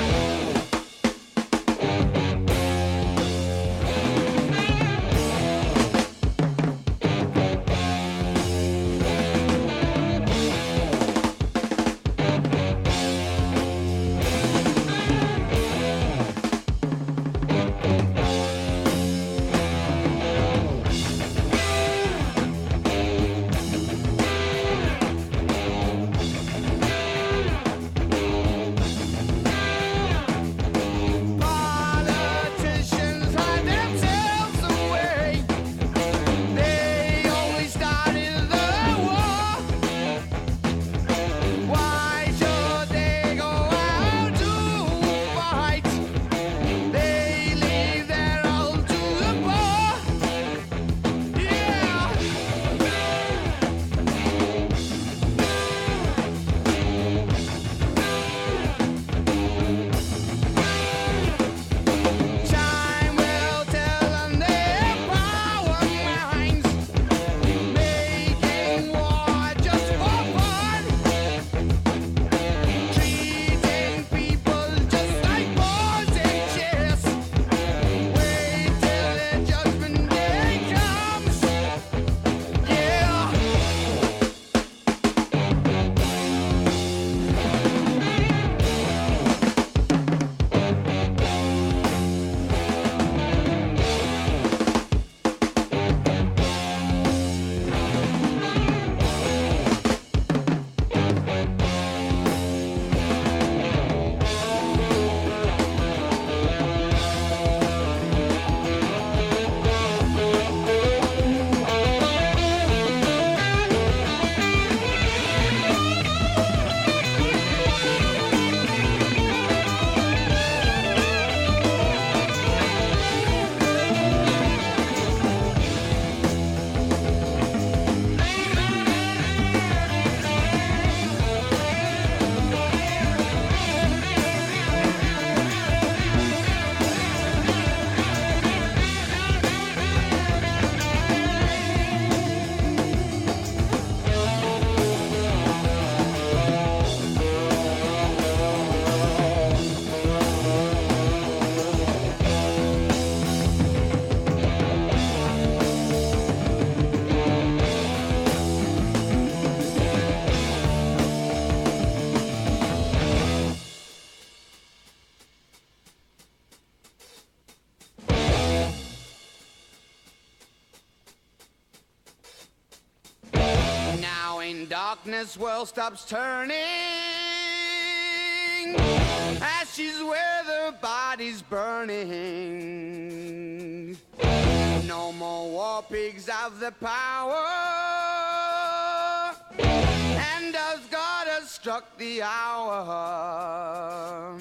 darkness world stops turning. Ashes where the body's burning. No more war pigs have the power. And as God has struck the hour,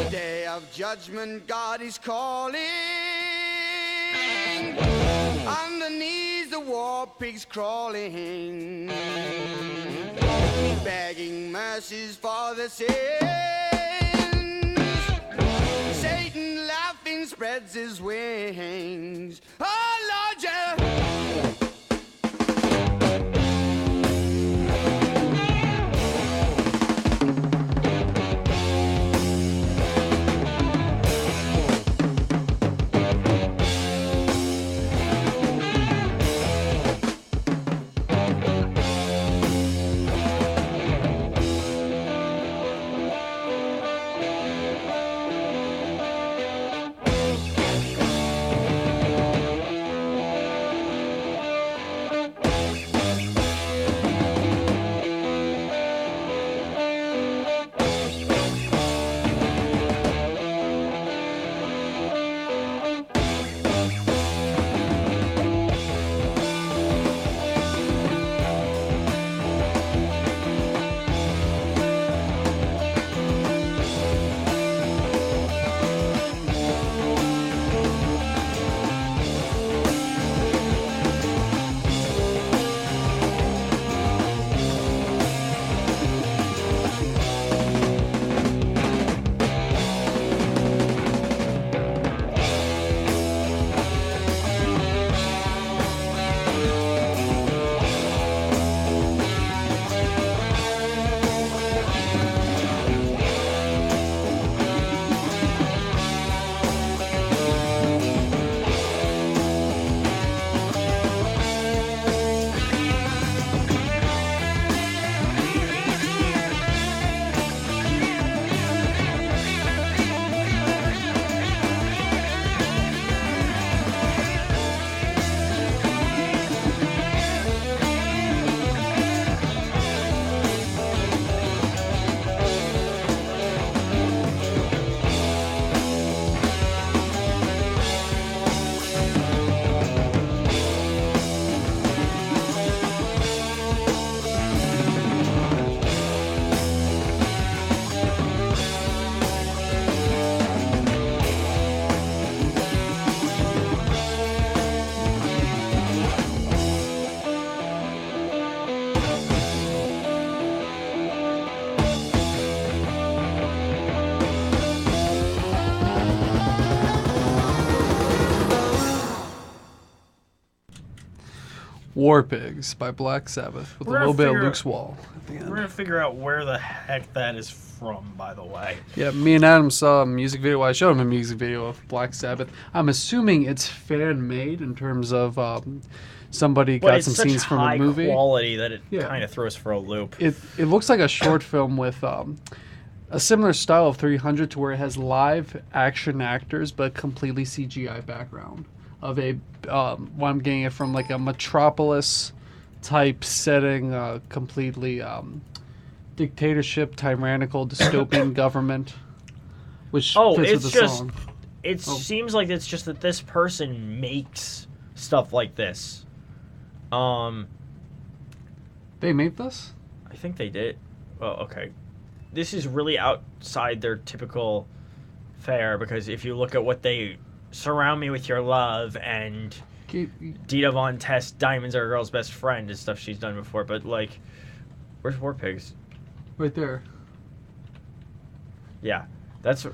day of judgment, God is calling. On the knees, the war pigs crawling, begging mercies for the sins. Satan laughing spreads his wings. Oh Lord, yeah. War Pigs by Black Sabbath with a We're little gonna bit of figure- Luke's Wall at the We're end. gonna figure out where the heck that is from, by the way. Yeah, me and Adam saw a music video. Well, I showed him a music video of Black Sabbath. I'm assuming it's fan made in terms of somebody But got it's some such scenes from high a movie. quality that it Yeah. kind of throws for a loop. It looks like a short film with a similar style of 300 to where it has live action actors but completely CGI background of a what I'm getting it from like a metropolis type setting, completely dictatorship, tyrannical, dystopian government, which Oh, fits it's with the just song. it seems like it's just that this person makes stuff like this. They made this? I think they did. Well, okay. This is really outside their typical fare because if you look at what they Surround Me With Your Love and Dita Von Test, Diamonds Are a Girl's Best Friend and stuff she's done before, but like, where's War Pigs? Right there. Yeah, that's.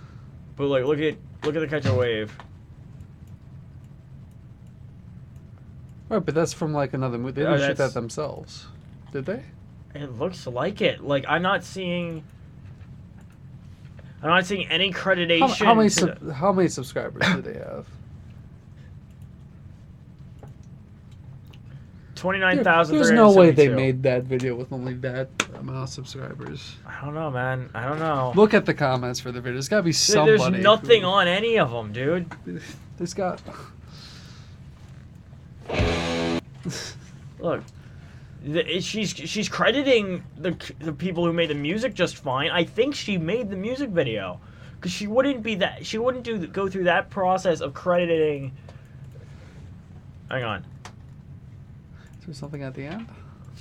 But like, look at the Catch a Wave. Right, but that's from like another movie. They Oh, didn't shoot that's- that themselves, did they? It looks like it. Like I'm not seeing any accreditation. How many subscribers do they have? 29,000. There's no way they made that video with only that amount of subscribers. I don't know, man. I don't know. Look at the comments for the video. There's got to be somebody. There's nothing on any of them, dude. There's got. Look. She's crediting the people who made the music just fine. I think she made the music video, because she wouldn't go through that process of crediting. Hang on. Is there something at the end?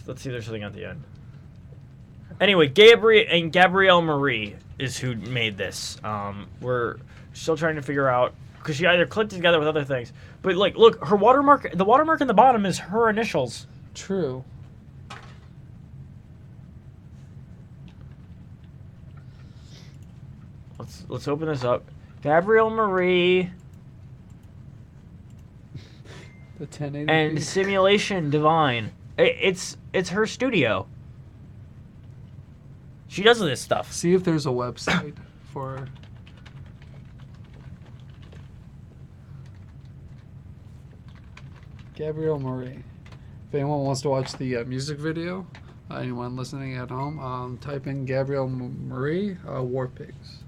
Let's see if there's something at the end. Anyway, Gabrielle Marie is who made this. We're still trying to figure out, because she either clipped it together with other things. But like, look, her watermark. The watermark in the bottom is her initials. True. Let's open this up. Gabrielle Marie The 1080p. and Simulation Divine. It's her studio. She does this stuff. See if there's a website for. Gabrielle Marie. If anyone wants to watch the music video, anyone listening at home, type in Gabrielle Marie, War Pigs.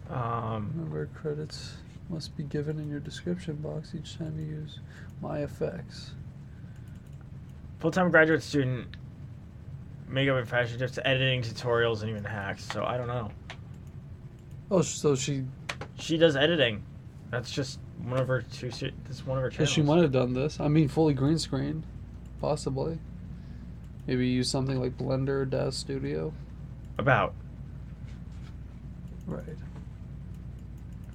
Remember, credits must be given in your description box each time you use my effects. Full-time graduate student, makeup and fashion tips, editing, tutorials, and even hacks. So I don't know. Oh, so she does editing. That's just one of her That's one of her channels. she might have done this. I mean, fully green screen, possibly. Maybe use something like Blender, DAZ Studio. About. Right.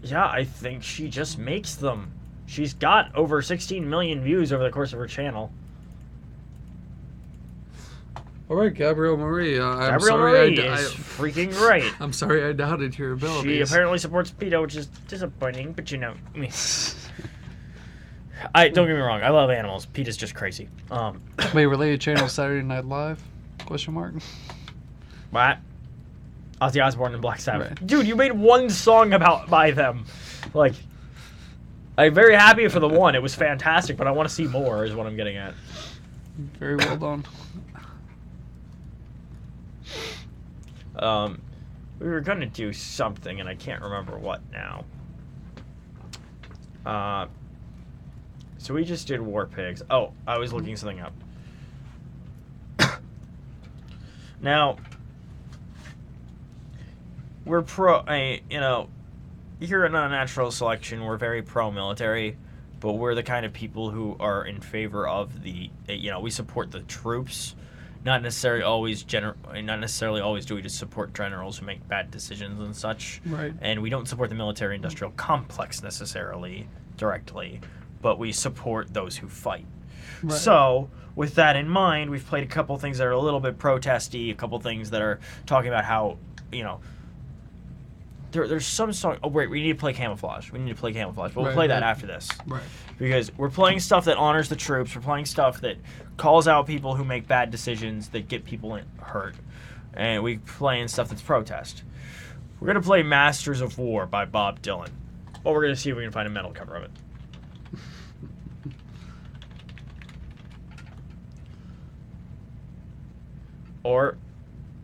Yeah, I think she just makes them. She's got over 16 million views over the course of her channel. All right, Gabrielle Marie. I'm Gabrielle sorry Marie is freaking great. I'm sorry I doubted your abilities. She apparently supports PETA, which is disappointing, but you know, I mean, don't get me wrong, I love animals. PETA's just crazy. Wait, related channel Saturday Night Live? Question mark. What? Ozzy Osbourne and Black Sabbath. Right. Dude, you made one song by them. Like, I'm very happy for the one. It was fantastic, but I want to see more, is what I'm getting at. Very well done. We were gonna do something, and I can't remember what now. So we just did War Pigs. Oh, I was looking something up. Now, we're here at Unnatural Selection, we're very pro-military, but we're the kind of people who are in favor of we support the troops. Not necessarily always do we just support generals who make bad decisions and such. Right. And we don't support the military-industrial complex necessarily directly, but we support those who fight. Right. So, with that in mind, we've played a couple things that are a little bit protesty, a couple things that are talking about how, there's some song. Oh, wait, we need to play Camouflage. But we'll play that after this. Right. Because we're playing stuff that honors the troops. We're playing stuff that calls out people who make bad decisions that get people hurt. And we're playing stuff that's protest. We're going to play Masters of War by Bob Dylan. Well, we're going to see if we can find a metal cover of it. Or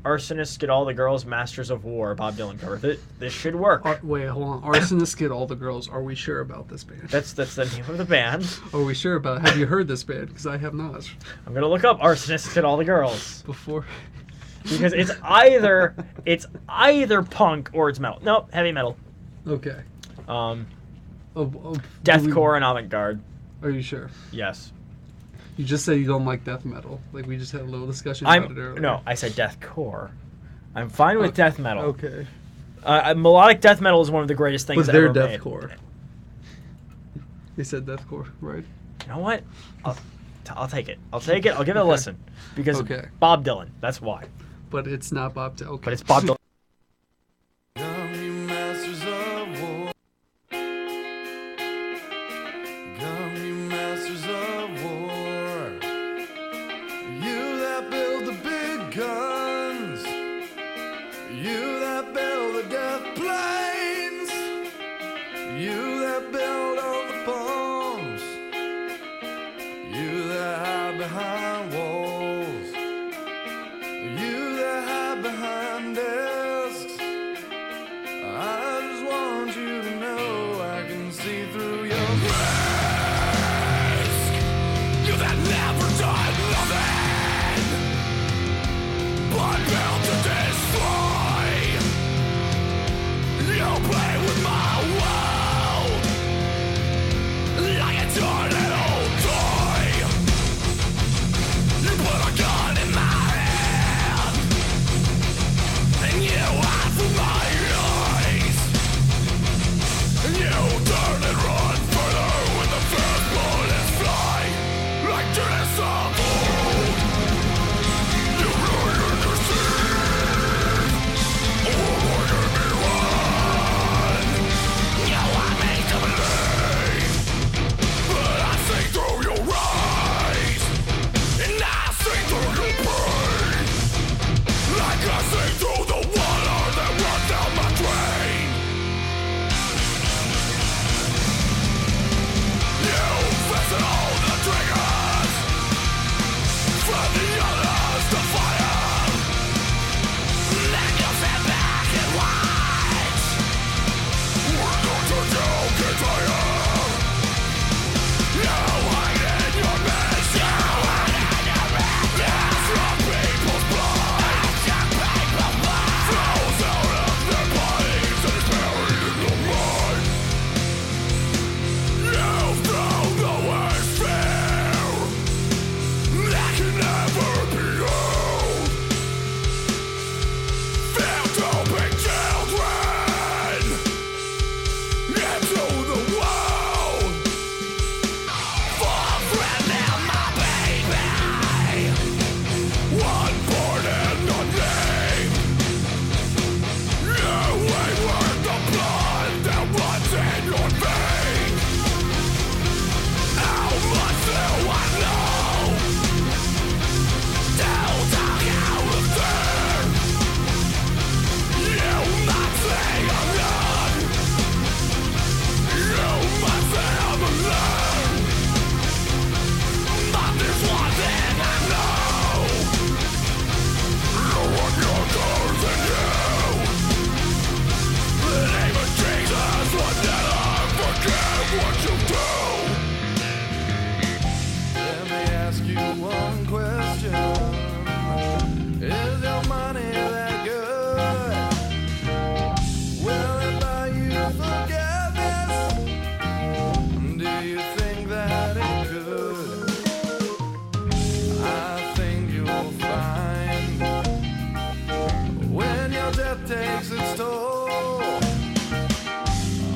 Arsonists Get All the Girls, Masters of War, Bob Dylan cover. This should work. Wait, hold on. Arsonists Get All the Girls. Are we sure about this band? That's the name of the band. Are we sure about it? Have you heard this band? Because I have not. I'm going to look up Arsonists Get All the Girls. Before. Because it's either punk or it's metal. Nope, heavy metal. Okay. Deathcore and avant-garde. Are you sure? Yes. You just said you don't like death metal. Like, we just had a little discussion about it earlier. No, I said deathcore. I'm fine with death metal. Okay. Melodic death metal is one of the greatest things But they're ever made. deathcore. They said deathcore, right? You know what? I'll take it. I'll give it a listen. Because Bob Dylan, that's why. But it's not Bob Dylan. Okay. But it's Bob Dylan. Come, you masters of war. Come, you masters of war. You that build the big guns. You that build the death planes. You that build on the bombs. You that hide behind walls. You that hide behind desks. I just want you to know I can see through your takes its toll.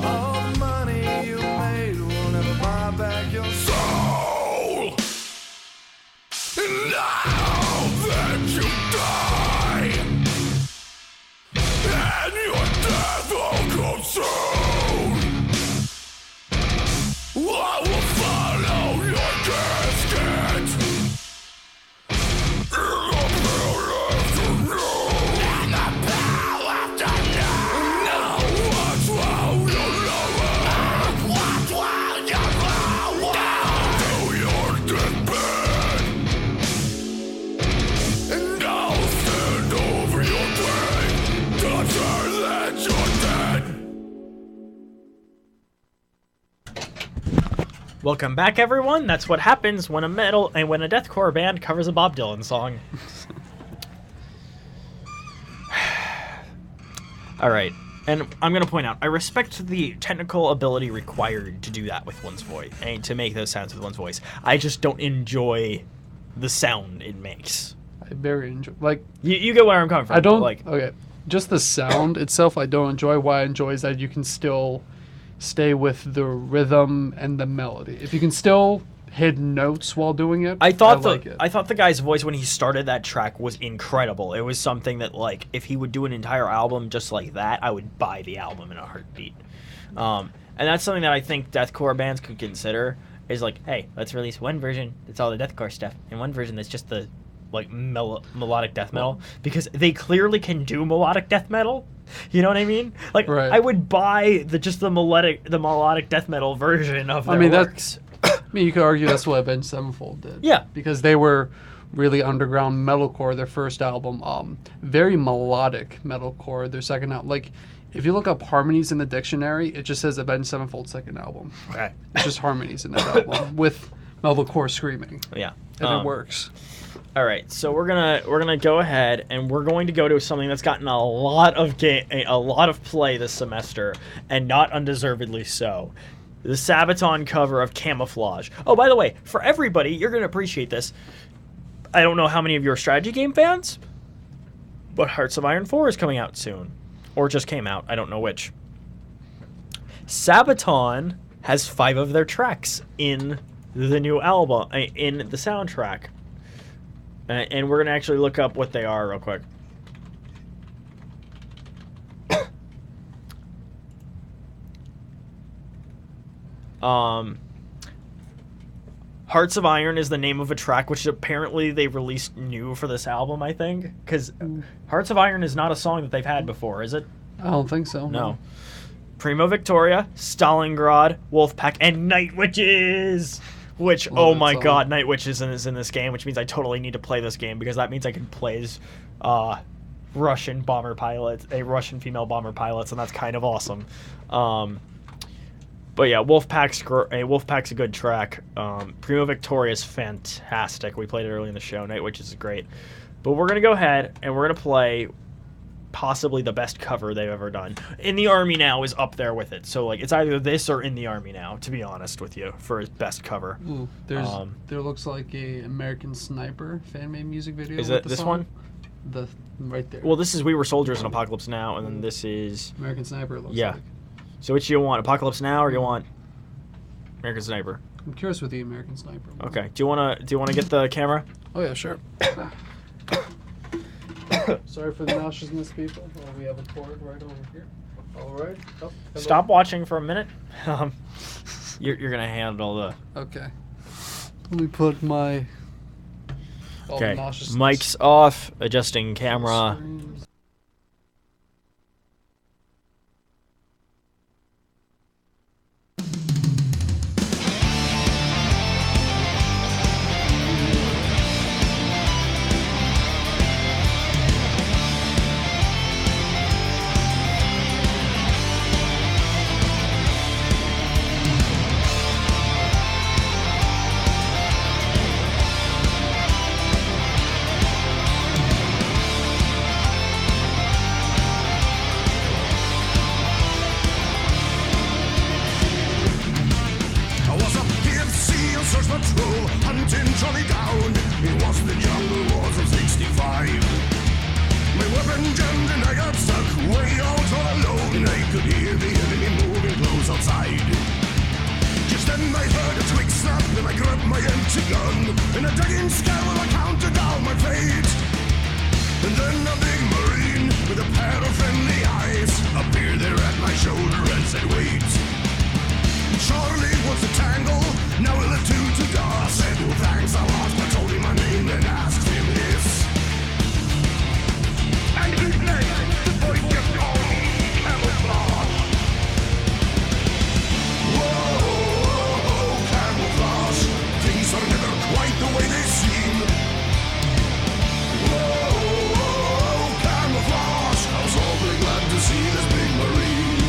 All the money you made will never buy back your soul. And now that you die, and your death will come soon, I will follow your casket in the pale afternoon. In the pale afternoon. Now what will you know? What will you know? Now to your deathbed, and I'll stand over your grave till I swear that you're dead. Welcome back, everyone. That's what happens when a deathcore band covers a Bob Dylan song. All right, and I'm gonna point out, I respect the technical ability required to do that with one's voice and to make those sounds with one's voice. I just don't enjoy the sound it makes. I very enjoy. Like, You get where I'm coming from. I don't like. Okay, just the sound itself. I don't enjoy. What I enjoy is that you can still stay with the rhythm and the melody. If you can still hit notes while doing it, I thought the guy's voice when he started that track was incredible. It was something that, like, if he would do an entire album just like that, I would buy the album in a heartbeat. And that's something that I think deathcore bands could consider, is like, hey, let's release one version that's all the deathcore stuff and one version that's just the like melodic death metal, because they clearly can do melodic death metal. You know what I mean? Like, Right. I would buy the melodic death metal version of their I mean, works. I mean, you could argue that's what Avenged Sevenfold did. Yeah. Because they were really underground metalcore, their first album. Very melodic metalcore, their second album. Like, if you look up harmonies in the dictionary, it just says Avenged Sevenfold second album. Okay. It's just harmonies in that album with metalcore screaming. Yeah. And it works. All right, so we're gonna go ahead and we're going to go to something that's gotten a lot of play this semester, and not undeservedly so. The Sabaton cover of Camouflage. Oh, by the way, for everybody, you're gonna appreciate this. I don't know how many of you are strategy game fans, but Hearts of Iron 4 is coming out soon, or just came out. I don't know which. Sabaton has 5 of their tracks in the new album, in the soundtrack. And we're going to actually look up what they are real quick. Hearts of Iron is the name of a track, which apparently they released new for this album, I think. Because Hearts of Iron is not a song that they've had before, is it? I don't think so. No. Primo Victoria, Stalingrad, Wolfpack, and Night Witches! Which, Love oh that my song. god, Night Witches is in this game, which means I totally need to play this game, because that means I can play as Russian bomber pilots, Russian female bomber pilots, and that's kind of awesome. But yeah, Wolfpack's a good track. Primo Victoria is fantastic. We played it early in the show. Night Witches is great. But we're going to go ahead, and we're going to play possibly the best cover they've ever done. In the Army Now is up there with it. So, like, it's either this or In the Army Now, to be honest with you, for his best cover. Ooh, there looks like a American Sniper fan-made music video. Is with it the this song. one? The right there. Well, this is We Were Soldiers in Apocalypse Now, and then this is... American Sniper. It looks Yeah. like. So which you want, Apocalypse Now or you want American Sniper? I'm curious with the American Sniper. Okay. Do you wanna get the camera? Oh yeah, sure. Sorry for the nauseousness, people. We have a cord right over here. All right. Oh, hello. Stop watching for a minute. You're gonna handle the... Okay. Let me put my. all the Okay. nauseousness Mic's off. Adjusting camera. screens. see this big Marine.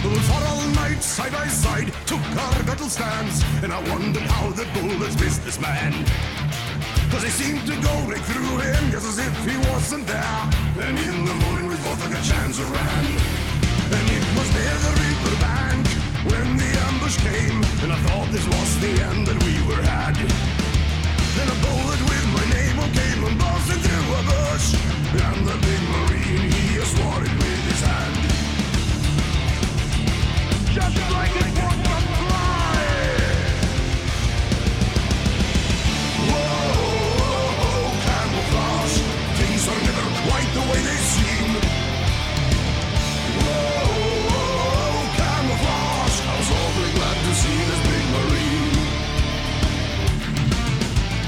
We fought all night, side by side, took our battle stands, and I wondered how the bullets missed this man. Cause they seemed to go right through him, just as if he wasn't there. And in the morning we both took a chance and ran. And it was near the river bank when the ambush came, and I thought this was the end that we were had. Then a bullet with my name on came and buzzed through a bush, and the big Marine, he swore it with his hand. Just like it was a fly. Whoa, camouflage. Things are never quite the way they seem. Whoa, camouflage. I was awfully glad to see this big Marine.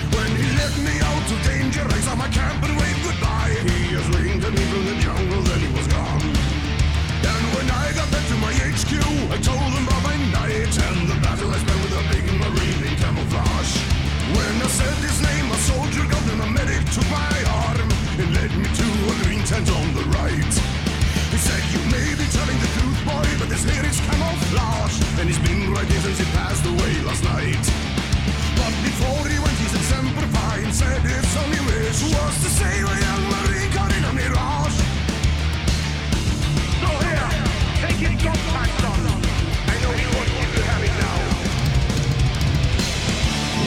When he led me out to danger, I saw my camp and waved goodbye. He just winked at me from the jungle, then he was gone. And when I got back to my HQ, I told them about my night and the battle I spent with a big Marine in camouflage. When I said his name, a soldier got and a medic took my arm and led me to a green tent on the right. He said, you may be telling the truth, boy, but this here is camouflage, and he's been right here since he passed away last night. But before he went, he said Semper Fi and said his only wish was to save a young Marine caught in a mirage. So here, take it contact, son. I know he wants you to have it now.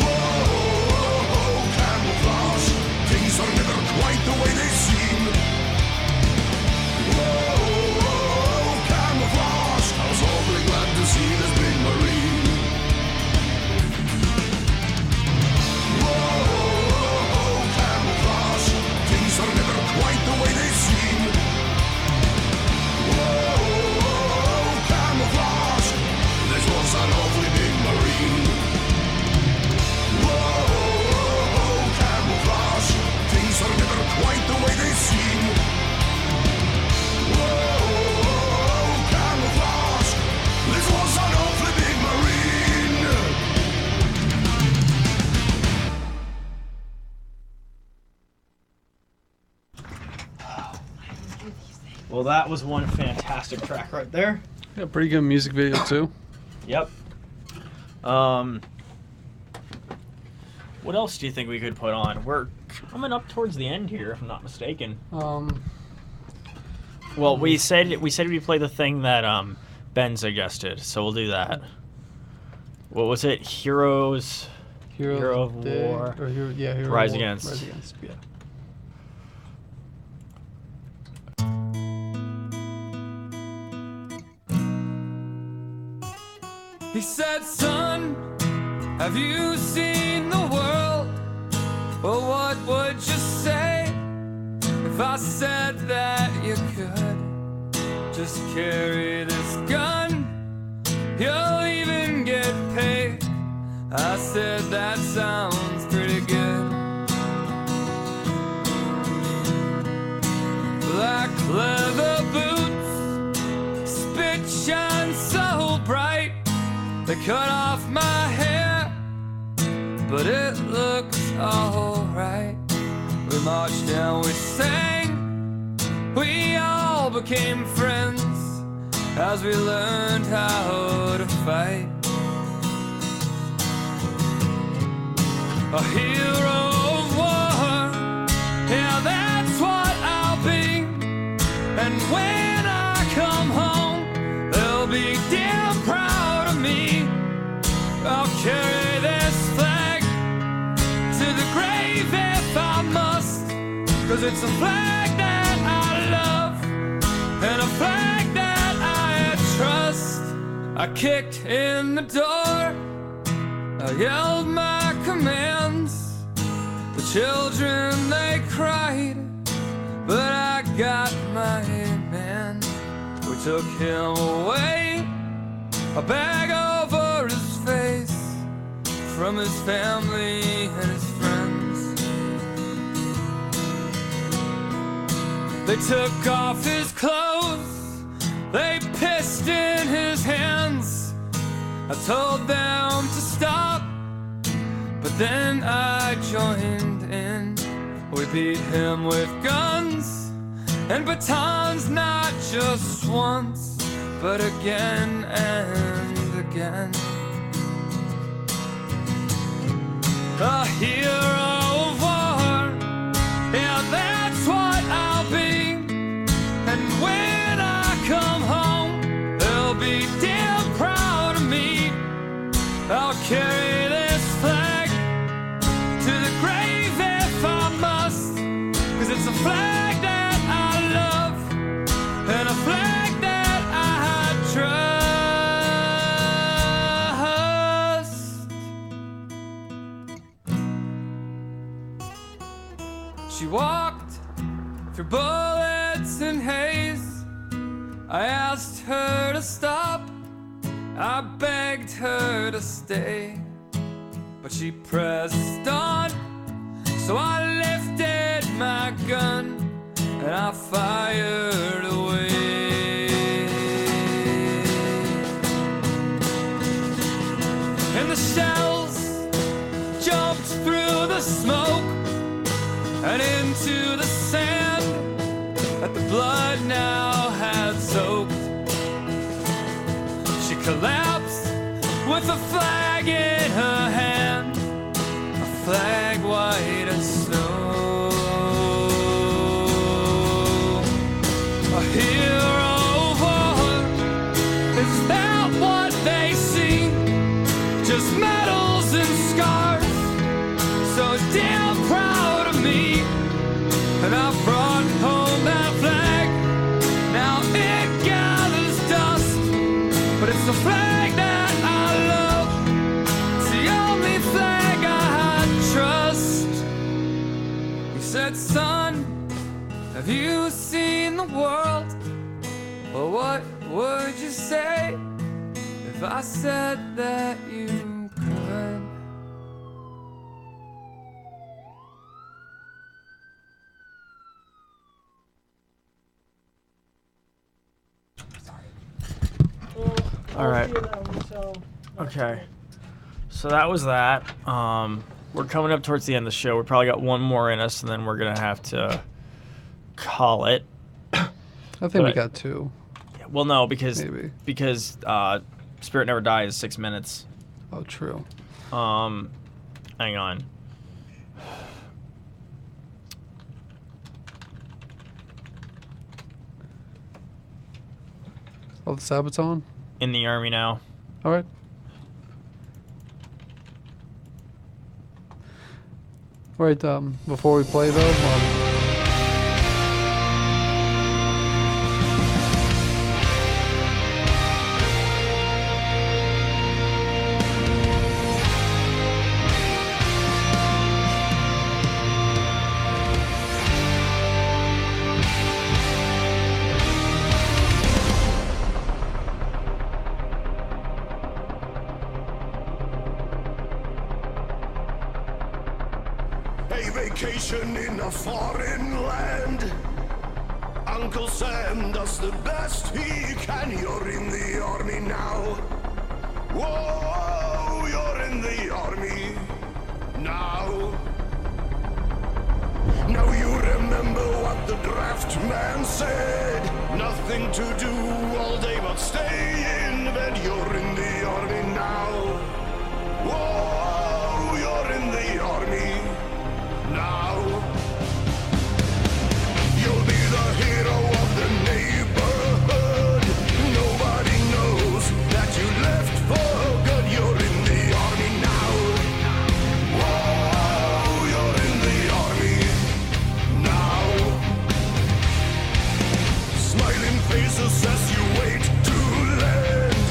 Whoa, camouflage. Things are never quite the way they seem. Whoa, camouflage. I was awfully glad to see this big Marine. Whoa, camouflage. Things are never quite the way they seem. Whoa, camouflage. This was an awfully big Marine. Whoa, camouflage. Things are never quite the way they seem. Whoa, camouflage. This was an awfully big Marine. Well, that was one fantastic track right there. Yeah, pretty good music video too. Yep. What else do you think we could put on? We're coming up towards the end here, if I'm not mistaken. Well, we said we'd play the thing that Ben suggested, so we'll do that. What was it? Hero of Day, War. or Hero Rise of War, Against. Rise Against. Yeah. He said, son, have you seen the world? Well, what would you say if I said that you could just carry this gun? You'll even get paid. I said, that sounds pretty good. Black leather boots, spit shine so bright. They cut off my hair, but it looks alright. We marched down, we sang, we all became friends as we learned how to fight. A hero of war, yeah, that's what I'll be. And when I come home, they'll be damn proud of me. I'll carry this flag to the grave if I must, 'cause it's a flag that I love and a flag that I trust. I kicked in the door, I yelled my commands. The children, they cried, but I got my man. We took him away, a bag over his face, from his family and his friends. They took off his clothes, they pissed in his hands. I told them to stop, but then I joined in. We beat him with guns and batons not just once, but again and again. A hero of war, yeah, that's what I'll be. And when I come home, they'll be damn proud of me. I'll carry this flag to the grave if I must, 'cause it's a flag that I love and a flag that I trust. She walked through bullets and haze. I asked her to stop, I begged her to stay, but she pressed on. So I lifted my gun and I fired away. And the shells jumped through the smoke and into the sand that the blood now had soaked. She collapsed with a flag in her hand, a flag white as snow. A hero of war, is that what they see? Just medals and scars, so damn proud of me. And I brought home that flag, now it gathers dust, but it's the flag that I love, it's the only flag I trust. He said, son, have you seen the world? Well, what would you say if I said that you could? All right. Okay. So that was that. We're coming up towards the end of the show. We probably got one more in us, and then we're gonna have to call it. I think we got two. Well, no, because Maybe. Spirit Never Dies is 6 minutes. Oh, true. Hang on. Oh, the Sabaton? In the Army now. All right. All right, before we play, though, A vacation in a foreign land. Uncle Sam does the best he can. You're in the army now. Whoa, you're in the army now. Now you remember what the draft man said. Nothing to do all day but stay in bed. You're in the army now. Whoa, you're in the army now. You'll be the hero of the neighborhood. Nobody knows that you left for good. You're in the army now. Whoa, you're in the army now. Smiling faces as you wait to land.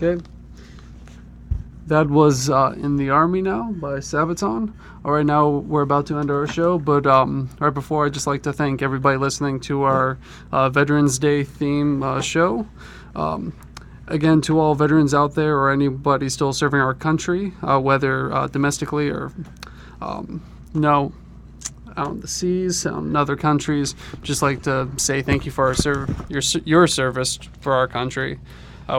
Okay. That was In the Army Now by Sabaton. All right, now we're about to end our show, but right before, I'd just like to thank everybody listening to our Veterans Day theme show. Again, to all veterans out there or anybody still serving our country, whether domestically or no, out on the seas, in other countries, just like to say thank you for your service for our country.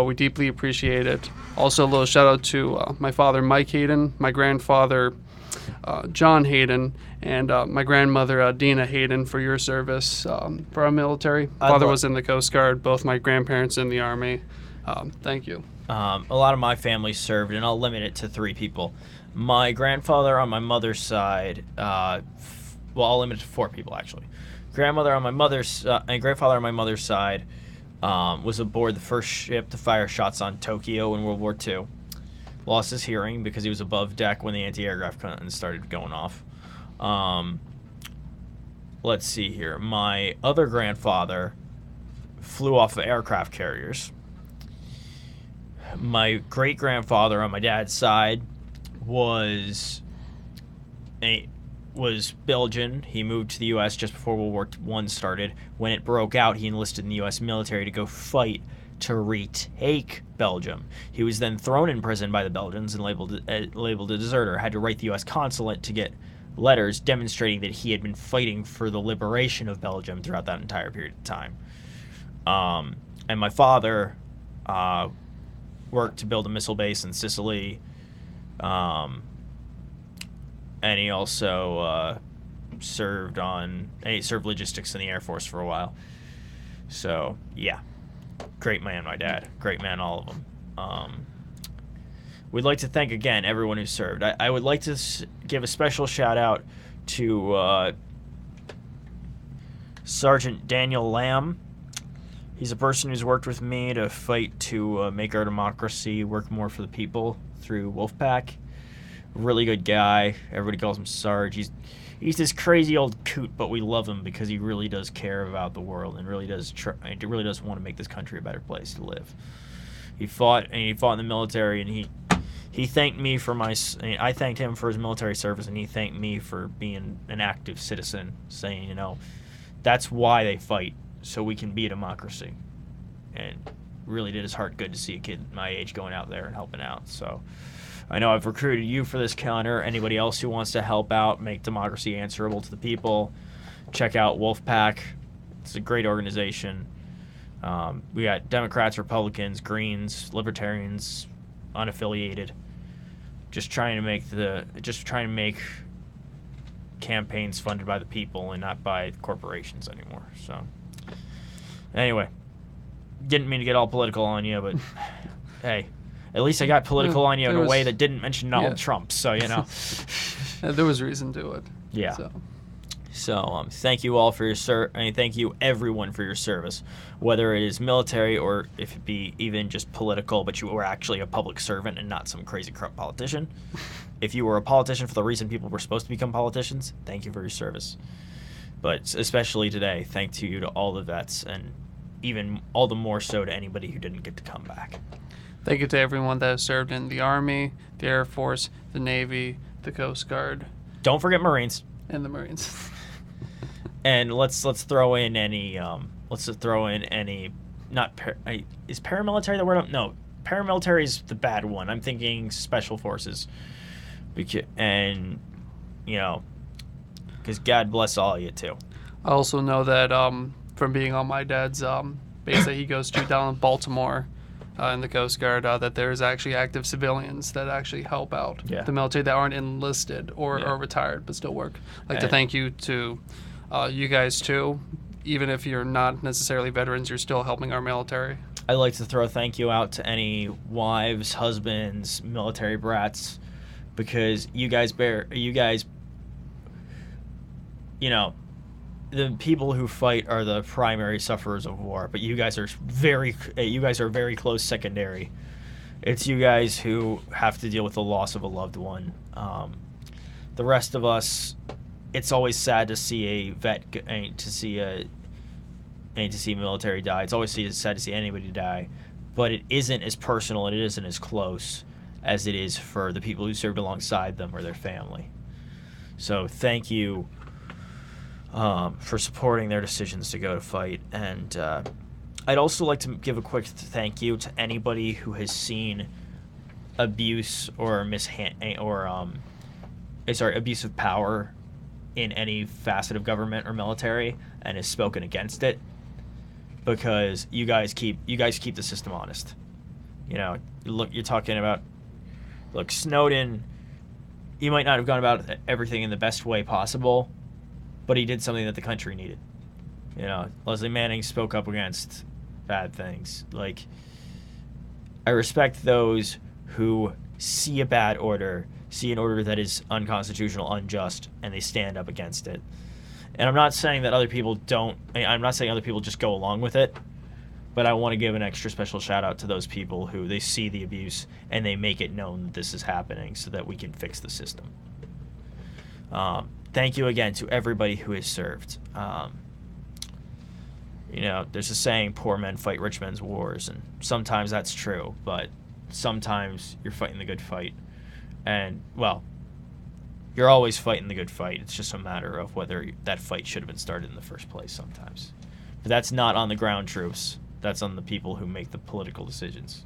We deeply appreciate it. Also, a little shout out to my father, Mike Hayden, my grandfather, John Hayden, and my grandmother, Dina Hayden, for your service for our military. Father was in the Coast Guard, both my grandparents in the Army. Thank you. A lot of my family served, and I'll limit it to 3 people. My grandfather on my mother's side, well, I'll limit it to 4 people, actually. Grandmother on my mother's and grandfather on my mother's side was aboard the first ship to fire shots on Tokyo in World War II. Lost his hearing because he was above deck when the anti-aircraft guns started going off. Let's see here. My other grandfather flew off of aircraft carriers. My great-grandfather on my dad's side was Belgian. He moved to the U.S. just before World War I started. When it broke out, he enlisted in the U.S. military to go fight to retake Belgium. He was then thrown in prison by the Belgians and labeled a deserter. Had to write the U.S. consulate to get letters demonstrating that he had been fighting for the liberation of Belgium throughout that entire period of time. And my father worked to build a missile base in Sicily. And he also served logistics in the Air Force for a while. So, yeah. Great man, my dad. Great man, all of them. We'd like to thank, again, everyone who served. I would like to give a special shout-out to Sergeant Daniel Lamb. He's a person who's worked with me to fight to make our democracy work more for the people through Wolfpack. Really good guy. Everybody calls him Sarge. He's this crazy old coot, but we love him because he really does care about the world and really does want to make this country a better place to live. He fought in the military, and he thanked me for I thanked him for his military service, and he thanked me for being an active citizen, saying, that's why they fight, so we can be a democracy. And really did his heart good to see a kid my age going out there and helping out. So I know I've recruited you for this calendar. Anybody else who wants to help out, make democracy answerable to the people, check out Wolfpack. It's a great organization. We got Democrats, Republicans, Greens, Libertarians, unaffiliated. Just trying to make campaigns funded by the people and not by corporations anymore. So anyway, didn't mean to get all political on you, but hey, at least I got political on you in a way that didn't mention Donald Trump. So there was reason to it. Yeah. So thank you all for your thank you everyone for your service, whether it is military or if it be even just political, but you were actually a public servant and not some crazy corrupt politician. If you were a politician for the reason people were supposed to become politicians, thank you for your service. But especially today, thank you to all the vets, and even all the more so to anybody who didn't get to come back. Thank you to everyone that has served in the Army, the Air Force, the Navy, the Coast Guard. Don't forget Marines. And the Marines. And let's throw in any is paramilitary the word? No, paramilitary is the bad one. I'm thinking special forces, because God bless all of you too. I also know that from being on my dad's base that he goes to down in Baltimore in the Coast Guard, that there's actually active civilians that actually help out the military that aren't enlisted or retired but still work. I'd like to thank you to you guys too. Even if you're not necessarily veterans, you're still helping our military. I'd like to throw a thank you out to any wives, husbands, military brats, because the people who fight are the primary sufferers of war, but you guys are very close secondary. It's you guys who have to deal with the loss of a loved one. The rest of us, it's always sad to see a vet, to see military die. It's always sad to see anybody die, but it isn't as personal and it isn't as close as it is for the people who served alongside them or their family. So thank you for supporting their decisions to go to fight. And I'd also like to give a quick thank you to anybody who has seen abuse or abuse of power in any facet of government or military and has spoken against it, because you guys keep the system honest. You know, you're talking about, look, Snowden, he might not have gone about everything in the best way possible, but he did something that the country needed. You know, Leslie Manning spoke up against bad things. Like, I respect those who see a bad order, see an order that is unconstitutional, unjust, and they stand up against it. And I'm not saying that other people don't, I'm not saying other people just go along with it, but I want to give an extra special shout out to those people who they see the abuse and they make it known that this is happening so that we can fix the system. Thank you again to everybody who has served. You know, there's a saying, poor men fight rich men's wars, and sometimes that's true, but sometimes you're fighting the good fight. And, well, you're always fighting the good fight. It's just a matter of whether that fight should have been started in the first place sometimes. But that's not on the ground troops. That's on the people who make the political decisions.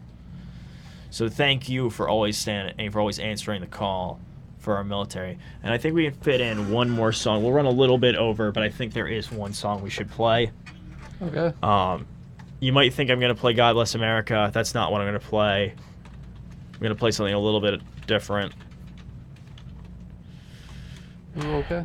So thank you for always standing and for always answering the call for our military. And I think we can fit in one more song. We'll run a little bit over, but I think there is one song we should play. Okay. You might think I'm going to play God Bless America. That's not what I'm going to play. I'm going to play something a little bit different. Okay.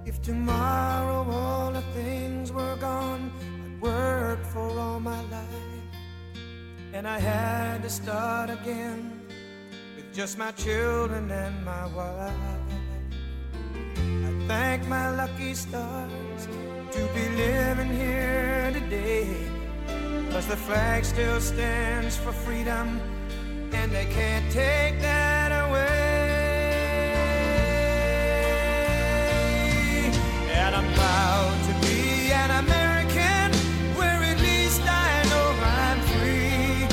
If tomorrow all the things were gone I'd worked for all my life, and I had to start again with just my children and my wife, I thank my lucky stars to be living here today, 'cause the flag still stands for freedom and they can't take that away. And I'm proud to be an American, where at least I know I'm free.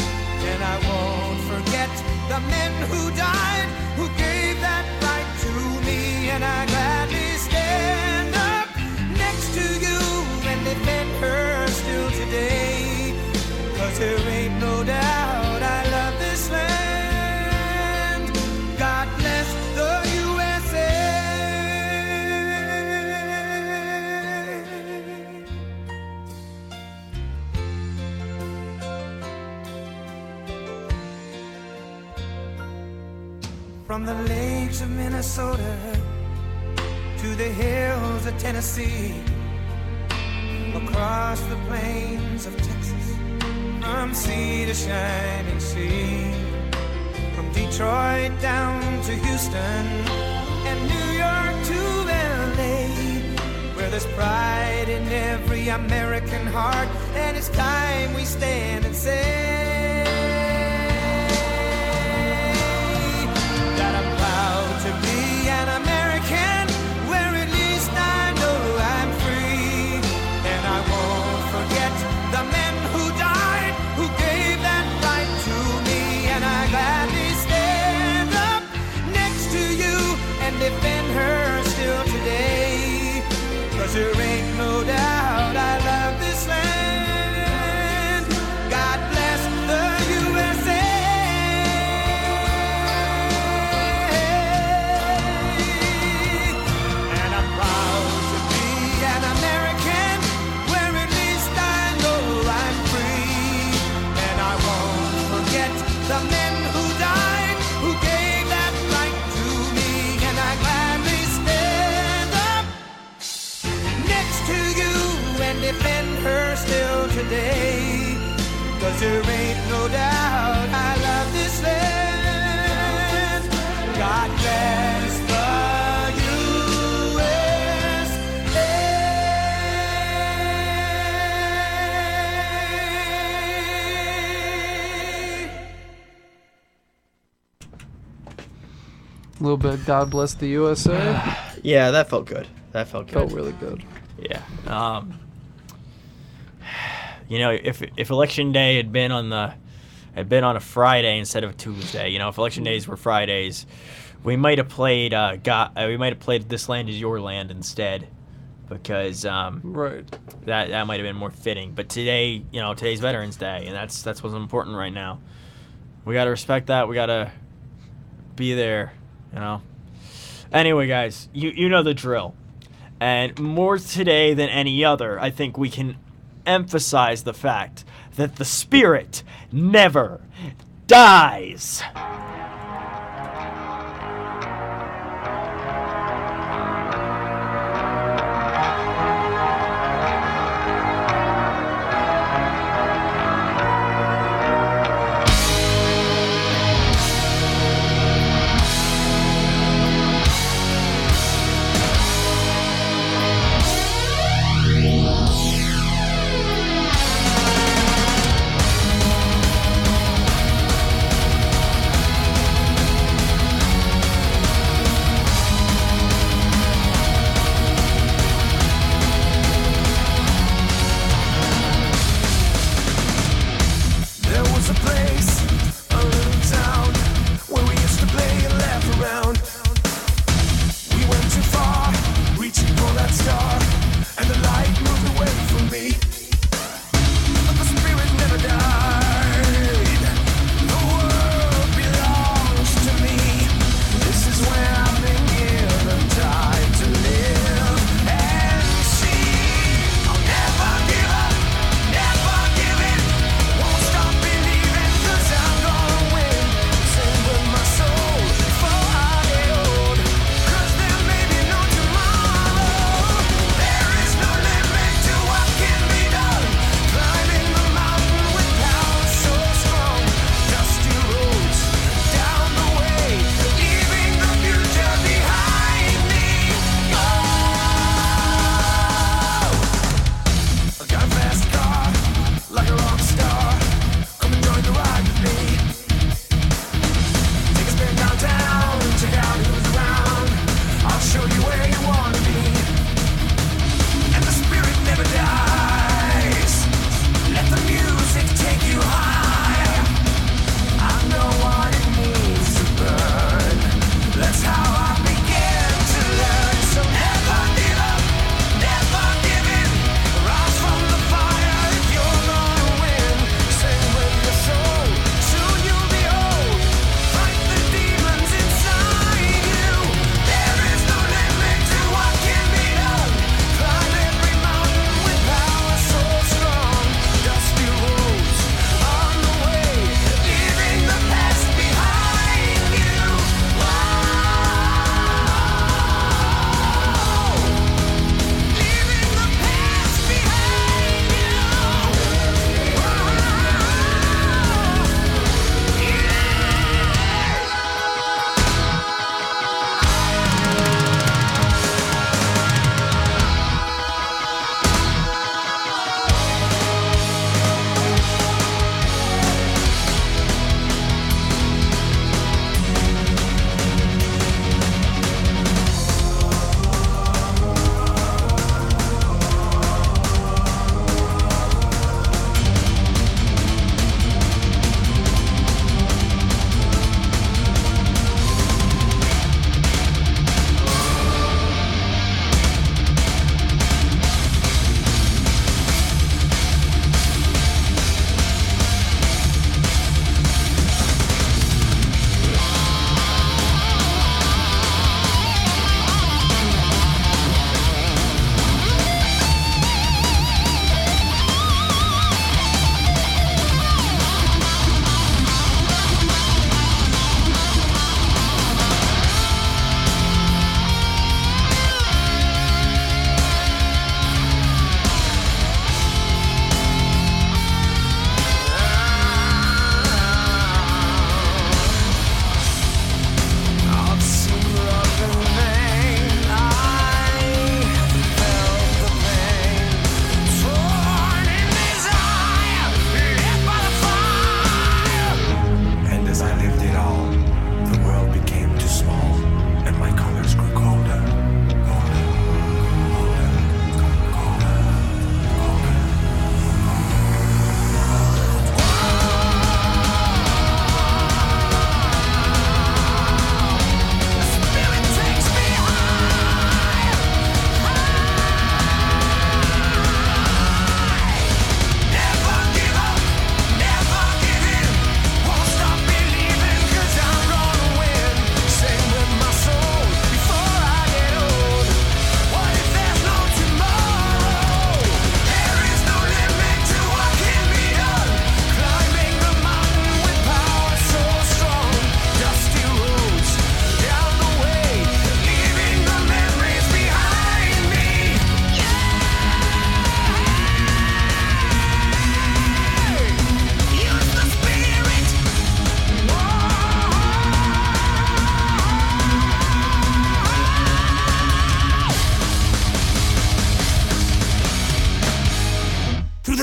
And I won't forget the men who died, who gave that right to me. And I gladly stand up next to you and defend her still today, 'cause there ain't no doubt I love this land. God bless the USA. From the lakes of Minnesota to the hills of Tennessee, across the plains of Texas, from sea to shining sea, from Detroit down to Houston and New York to LA, where there's pride in every American heart, and it's time we stand and say that I'm proud to be an American, where at least I know I'm free. And I won't forget the men who died, who gave that right to me. And I gladly stand up next to you and defend her still today, 'cause there ain't no doubt I love this land. God bless the USA. And I'm proud to be an American, where at least I know I'm free. And I won't forget the men who died, who gave that right to me. And I gladly stand up next to you and defend her still today, 'cause there ain't no doubt I love this land. God bless the USA. little bit God Bless the USA. Yeah, that felt good. That felt good. Felt really good. Yeah. If election day had been on a Friday instead of a Tuesday, if election days were Fridays, we might have played This Land Is Your Land instead, because Right. that might have been more fitting. But today, today's Veterans Day, and that's what's important right now. We got to respect that. We got to be there, Anyway, guys, you know the drill. And more today than any other, I think we can emphasize the fact that the spirit never dies.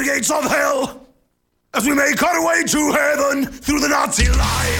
the gates of hell as we make our way to heaven through the Nazi line.